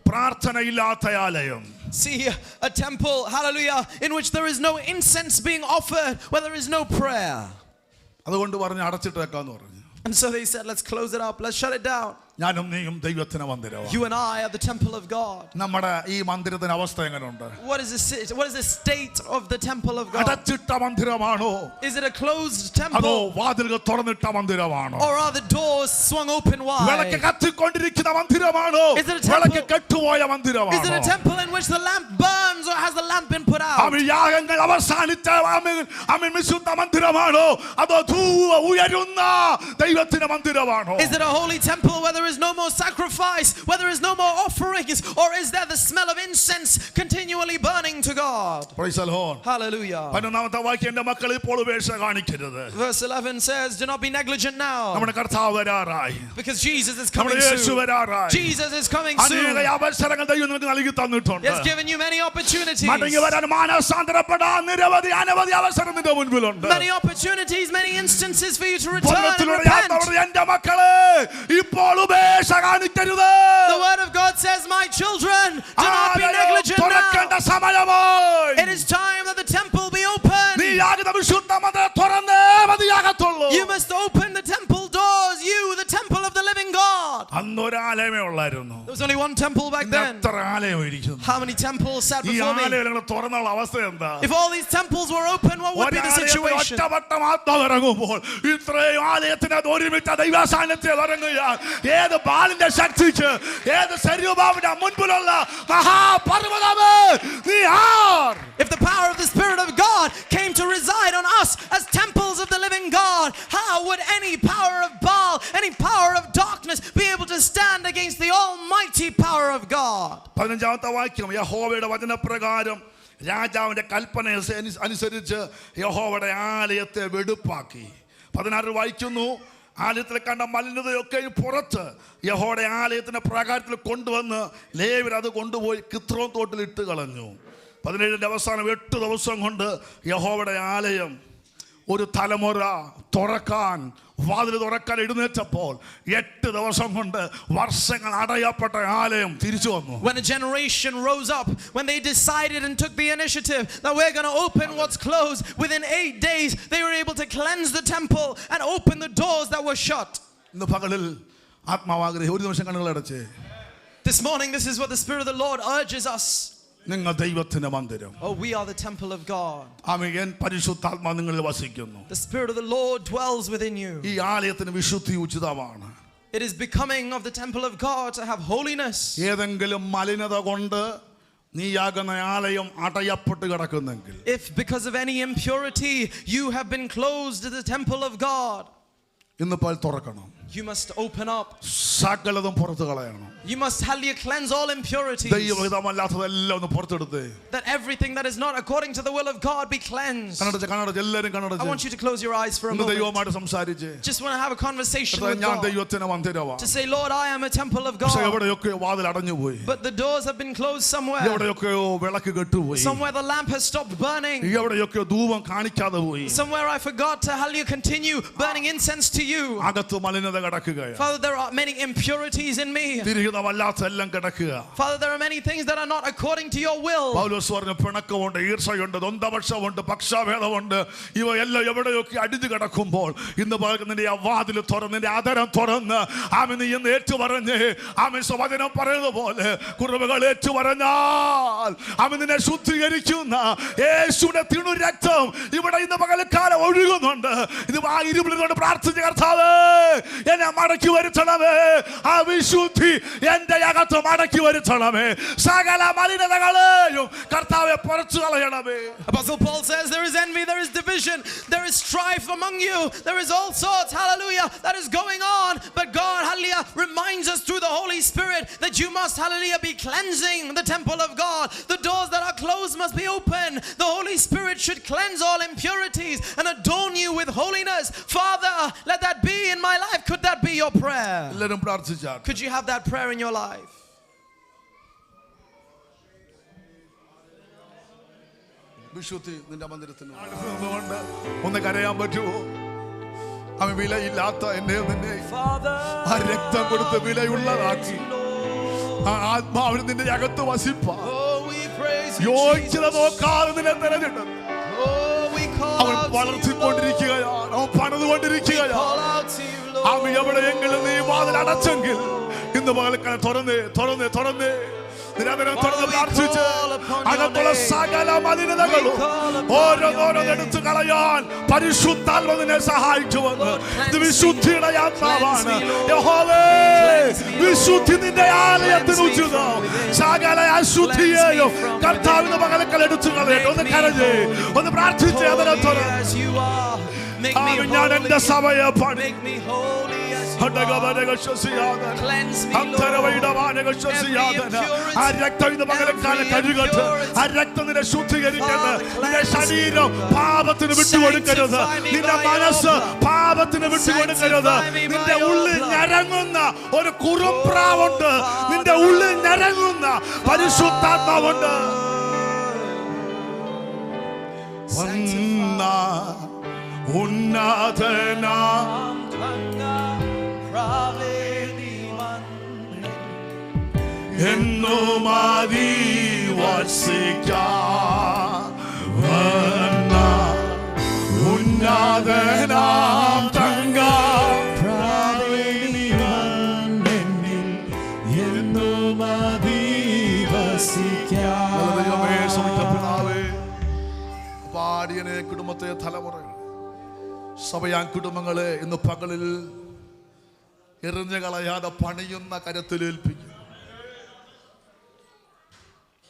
പ്രാർത്ഥനയില്ലാത്ത ആലയം. See, a temple, hallelujah, in which there is no incense being offered, where there is no prayer. അതുകൊണ്ട് പറഞ്ഞു അടച്ചിട്ടേക്കാന്ന് പറഞ്ഞു. And so they said, let's close it up, let's shut it down. ഞാനും നീയും ദൈവത്തിന്റെ മന്ദിരമാണ്. You and I are the temple of God. നമ്മുടെ ഈ മന്ദിരത്തിന്റെ അവസ്ഥ എങ്ങനെയുണ്ട്? What is the state of the temple of God? അടച്ചിട്ട മന്ദിരമാണോ? Is it a closed temple? അതോ വാതിലുകൾ തുറന്നിട്ട മന്ദിരമാണോ? Or are the doors swung open wide? വിളക്ക് കത്തിക്കൊണ്ടിരിക്കുന്ന മന്ദിരമാണോ? Is it a temple? വിളക്ക് കെട്ടുപോയ മന്ദിരമാണോ? Is it a temple in which the lamp burns, or has the lamp been put out? ആമേൻ. യാഗങ്ങൾ അവസാനിച്ച ആമേൻ വിശുദ്ധ മന്ദിരമാണോ? അതോ ധൂപം ഉയരുന്ന ദൈവത്തിന്റെ മന്ദിരമാണോ? Is it a holy temple where there is no more sacrifice, where there is no more offerings, or is there the smell of incense continually burning to God? Praise the Lord. Hallelujah. 11ാമത്തെ വാക്യം, എൻ്റെ മക്കൾ ഇപ്പോൾ ഉപേക്ഷ കാണിക്കരുത്. Verse 11 says, do not be negligent now, നമ്മുടെ കർത്താവ് വരാറായി. because Jesus is coming നമ്മുടെ യേശു soon. വരാറായി. Jesus is coming soon. അനേക അവസരങ്ങൾ ദൈവം നിങ്ങൾക്ക് നൽകി തന്നിട്ടുണ്ട്. He has given you many opportunities. മടങ്ങി വരാൻ മാനസാന്തരപ്പെടാൻ നിരവധി അനവധി അവസരം നിന്റെ മുൻപിലുണ്ട്. Many opportunities, many instances for you to return and repent. എൻ്റെ മക്കളെ ഇപ്പോൾ വിവേശ കാണിക്കരുത്. The word of God says, my children, do not be negligent തുറക്കേണ്ട now. സമയമായി. It is time that the temple be opened. നീ യാഗ വിശുദ്ധ മന്ദിരം തുറന്നേ മതിയാകത്തുള്ളൂ. You must open the temple doors, you, the temple of the living God. അന്നൊരാലയമേ ഉള്ളായിരുന്നു. There was only one temple back then. എത്ര ആലയം ഇരിക്കുന്നു. How many temples sat ഈ before me? ആലയങ്ങൾ തുറന്നുള്ള അവസ്ഥ എന്താ? If all these temples were open, what would be the situation? ഒറ്റവട്ടം ആത്മാവിറങ്ങുമ്പോൾ ഇത്രയും ആലയത്തിനകത്ത് ഒരുമിച്ച ദൈവസാന്നിധ്യം ഇറങ്ങുകയാണ്. ഏത് ബാലിന്റെ ശക്തിക്ക്, ഏത് ശരീരഭാവിന്റെ മുൻപിലുള്ള മഹാപർവ്വതമേ നീ R. If the power of the Spirit of God came to reside on us as temples of the living God, how would any power of Baal, any power of darkness be able to stand against the almighty power of God? 15ാമത്തെ വാക്യം, യഹോവയുടെ വചനപ്രകാരം രാജാവിന്റെ കൽപ്പന അനുസരിച്ച് യഹോവയുടെ ആലയത്തെ വെടുപ്പാക്കി. 16 വായിക്കുന്നു, ആലയത്തിൽ കണ്ട മലിനതയൊക്കെ പുറത്ത് യഹോവയുടെ ആലയത്തിന്റെ പ്രാകാരത്തിൽ കൊണ്ടുവന്ന് ലേവ്യർ അത് കൊണ്ടുപോയി കിത്രോൻ തോട്ടിൽ ഇട്ട് കളഞ്ഞു. 17ന്റെ അവസാനം 8 ദിവസം കൊണ്ട് യഹോവയുടെ ആലയം ഒരു തലമുറ തുറക്കാൻ, വാതിൽ തുറക്കാൻ എഴുന്നേറ്റപ്പോൾ 8 ദിവസം കൊണ്ട് വർഷങ്ങൾ അടയപ്പെട്ട ആലയം തിരിച്ചു വന്നു. When a generation rose up, when they decided and took the initiative that we're going to open what's closed, within 8 days they were able to cleanse the temple and open the doors that were shut. ഇന്ന് പകലിൽ ആത്മാവാഗ്രഹി ഒരു നിമിഷം കണ്ണുകൾ അടച്ച്. This morning, this is what the Spirit of the Lord urges us. നിങ്ങൾ ദൈവത്തിന്റെ മന്ദിരം. Oh, we are the temple of God. ആമേൻ. പരിശുദ്ധാത്മാവ് നിങ്ങളിൽ വസിക്കുന്നു. The Spirit of the Lord dwells within you. ഈ ആലയത്തിന് വിശുദ്ധി ഉചിതമാണ്. It is becoming of the temple of God to have holiness. ഏതെങ്കിലും മലിനത കൊണ്ട് നീയാകുന്ന ആലയം അടയപ്പെട്ട് കിടക്കുന്നെങ്കിൽ, If because of any impurity you have been closed to the temple of God, ഇന്നിപ്പോൾ തുറക്കണം. you must open up. സകലതും പുറത്തു കളയണം. You must hallelujah cleanse all impurities. ദൈവഹിതമല്ലാത്തതെല്ലാം ഒന്ന് പുറത്തെടുത്ത്. That everything that is not according to the will of God be cleansed. കണ്ണടച്ച് എല്ലാവരും I കണ്ണടച്ച്. want you to close your eyes for a moment. ദൈവവുമായിട്ട് സംസാരിച്ച്. Just want to have a conversation with ഞാൻ God. ദൈവത്തിന്റെ മന്ദിരമാണ്. To say, Lord, I am a temple of പക്ഷേ God. എവിടെയൊക്കെ വാതിൽ അടഞ്ഞു പോയി. But the doors have been closed somewhere. എവിടെയൊക്കെയോ വിളക്ക് കെട്ടുപോയി. Somewhere the lamp has stopped burning. എവിടെയൊക്കെയോ ധൂപം കാണിക്കാതെ പോയി. Somewhere I forgot to hallelujah continue burning incense to you. അകത്ത് മലിനത കിടക്കുകയാണ്. Father, there are many impurities in me. തിരിഹിതമല്ലാത്ത എല്ലാം കിടക്കുക. Father, there are many things that are not according to your will. പൗലോസ് പറഞ്ഞു, പിണക്കമുണ്ട്, ഈർഷ്യയുണ്ട്, ദ്വന്ദ്വപക്ഷമുണ്ട്, പക്ഷഭേദമുണ്ട്, ഇവയെല്ലാം എവിടെയൊക്കെ അടിഞ്ഞു കിടക്കുമ്പോൾ ഇന്ന് നിന്റെ ആ വാതിൽ തുറന്ന്, നിന്റെ ആദരം തുറന്ന് ആമേൻ നീ എന്ന് ഏറ്റു പറഞ്ഞ് ആമേൻ വചനം പറയുന്നത് പോലെ കുറവുകൾ ഏറ്റു പറഞ്ഞാൽ ആമേൻ നിന്നെ ശുദ്ധീകരിക്കുന്ന യേശുവിന്റെ തിണു രക്തം ഇവിടെ ഇന്ന് പകൽക്കാലം ഒഴുകുന്നുണ്ട്. ഇത് ആ ഇരുപിളിനോട് പ്രാർത്ഥിച്ച കർത്താവേ എന്നെ മടക്കി വരുത്തണമേ, ആ വിശുദ്ധി എന്റെ അകത്ത് മടക്കി വരുത്തണമേ, സകല മലിനതകളെയും കർത്താവേ പുറത്തു കളയണമേ. Apostle Paul says there is envy, there is division, there is strife among you, there is all sorts, hallelujah, that is going on. But God, hallelujah, reminds us through the Holy Spirit that you must, hallelujah, be cleansing the temple of God. The doors that are closed must be open. The Holy Spirit should cleanse all impurities and adorn you with holiness. Father, let that be in my life. Could that be your prayer? എല്ലാവരും പ്രാർത്ഥിച്ചാൽ. Could you have that prayer in your life? വിശുദ്ധി നിന്റെ മന്ദിരത്തിന് ഒന്ന് കരയാൻ പറ്റുമോ? അവൻ വിലയില്ലാത്ത എന്നെ നിന്നെ ആ രക്തം കൊടുത്ത് വിലയുള്ളതാക്കി ആ ആത്മാവിന് നിന്റെ അകത്ത് വസിപ്പാൻ യോഗ്യത നോക്കാതെ നിന്നെ തിരഞ്ഞെടുത്തു. അവൻ വളർത്തിക്കൊണ്ടിരിക്കുകയാണ്, അവൻ പണിതുകൊണ്ടിരിക്കുകയാണ്. അവൻ എവിടെയെങ്കിലും നീ വാതിൽ അടച്ചെങ്കിൽ ഇന്ന് പകൽക്കാലം തുറന്നേ തുറന്നേ തുറന്നേ നിരന്തരം തുറന്ന് പ്രാർത്ഥിച്ച് അകത്തുള്ള സകല മലിനതകളും ഓരോന്നോരോന്നെടുത്ത് കളയാൻ പരിശുദ്ധാത്മാവ് നിന്നെ സഹായിക്കുമെന്ന്. ഇത് വിശുദ്ധിയുടെ യാത്രാവാണ്. യഹോവേ, വിശുദ്ധി നിന്റെ ആലയത്തിന് ഉചിതം. സകല അശുദ്ധിയെയും കർത്താവിന്റെ പകലക്കാലം എടുത്തു കളയട്ടെ. ഒന്ന് കരഞ്ഞേ, ഒന്ന് പ്രാർത്ഥിച്ച് അതിനെ തുറന്ന് ഞാൻ എന്റെ സഭയെ പണി ആ രക്തം ഇന്ന് പകലക്കാലം കഴുകട്ടെ. ആ രക്തം നിന്നെ ശുദ്ധീകരിക്കട്ടെ. നിന്റെ ശരീരം പാപത്തിന് വിട്ടുകൊടുക്കരുത്. നിന്റെ മനസ്സ് പാപത്തിന് വിട്ടുകൊടുക്കരുത്. നിന്റെ ഉള്ളിൽ ഞരങ്ങുന്ന ഒരു കുറുപ്രാവുണ്ട്. നിന്റെ ഉള്ളിൽ ഞരങ്ങുന്ന പരിശുദ്ധാത്മാവുണ്ട്. ഉന്നതനാ എന്നും അധിവസിക്കാവന്ന ഉന്നതനാം തങ്ക പാടിയനെ കുടുംബത്തെ തലമുറകൾ സഭയാൻ കുടുംബങ്ങളെ ഇന്ന് പകലിൽ എറിഞ്ഞു കളയാതെ പണിയുന്ന കരത്തിലേൽപ്പിക്കും.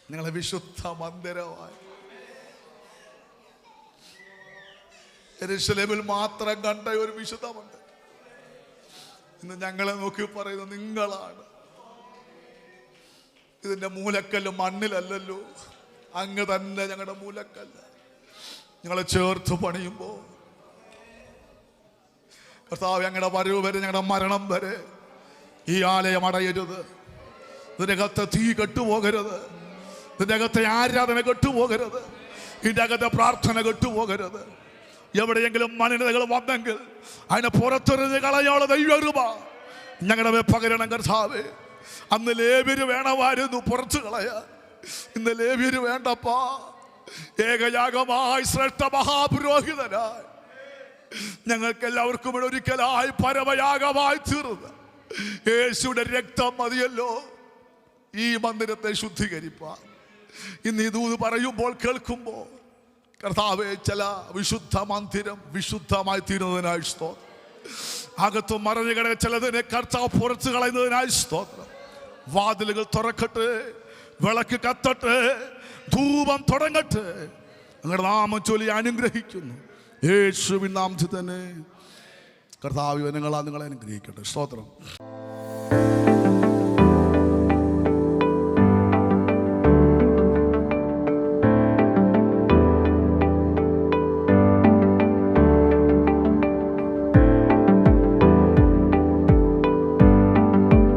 നിങ്ങളെ വിശുദ്ധ മന്ദിരമായി യെരൂശലേമിൽ മാത്രം കണ്ട ഒരു വിശുദ്ധ മന്ദിരം ഇന്ന് ഞങ്ങളെ നോക്കി പറയുന്നത് നിങ്ങളാണ്. ഇതിന്റെ മൂലക്കല്ല് മണ്ണിലല്ലല്ലോ, അങ്ങ് തന്നെ ഞങ്ങളുടെ മൂലക്കല്ല്. ഞങ്ങളെ ചേർത്ത് പണിയുമ്പോ കർത്താവ്, ഞങ്ങളുടെ വരവ് വരെ, ഞങ്ങളുടെ മരണം വരെ ഈ ആലയം അടയരുത്. ഇതിന്റെ അകത്ത് തീ കെട്ടുപോകരുത്, ഇതിന്റെ അകത്തെ ആരാധന കെട്ടുപോകരുത്, ഇതിന്റെ അകത്തെ പ്രാർത്ഥന കെട്ടുപോകരുത്. എവിടെയെങ്കിലും മലിനതകൾ വന്നെങ്കിൽ അതിനെ പുറത്തെറിഞ്ഞ് കളയാനുള്ള ദൈവകൃപ ഞങ്ങളുടെ മേൽ പകരണം കർത്താവേ. അന്ന് ലേവ്യര് വേണമായിരുന്നു പുറത്തു കളയാൻ, ഇന്ന് ലേവ്യര് വേണ്ടപ്പാ. ഏകയാഗമായി ശ്രേഷ്ഠ മഹാപുരോഹിതനായി ഞങ്ങൾക്ക് എല്ലാവർക്കും ഒരിക്കലായി പരമയാഗമായി തീർന്ന യേശുവിന്റെ രക്തം മതിയല്ലോ ഈ മന്ദിരത്തെ ശുദ്ധീകരിപ്പാൻ. ഇന്ന് ഈ ദൂത് പറയുമ്പോൾ കേൾക്കുമ്പോൾ കർത്താവേ, ചില വിശുദ്ധ മന്ദിരം വിശുദ്ധമായി തീരുന്നതിനായി സ്തോത്രം. അകത്തും മറഞ്ഞു കിടക്കുന്ന ചിലതിനെ കർത്താവ് പുറത്തു കളയുന്നതിനായി സ്തോത്രം. വാതിലുകൾ തുറക്കട്ടെ, വിളക്ക് കത്തട്ടെ, ധൂപം തുടങ്ങട്ടെ. നിങ്ങളുടെ നാമം ചൊല്ലി അനുഗ്രഹിക്കുന്നു യേശുവിൻ നാമത്തിൽ തന്നെ. കർത്താവ് നിങ്ങളെ അനുഗ്രഹിക്കട്ടെ. സ്തോത്രം.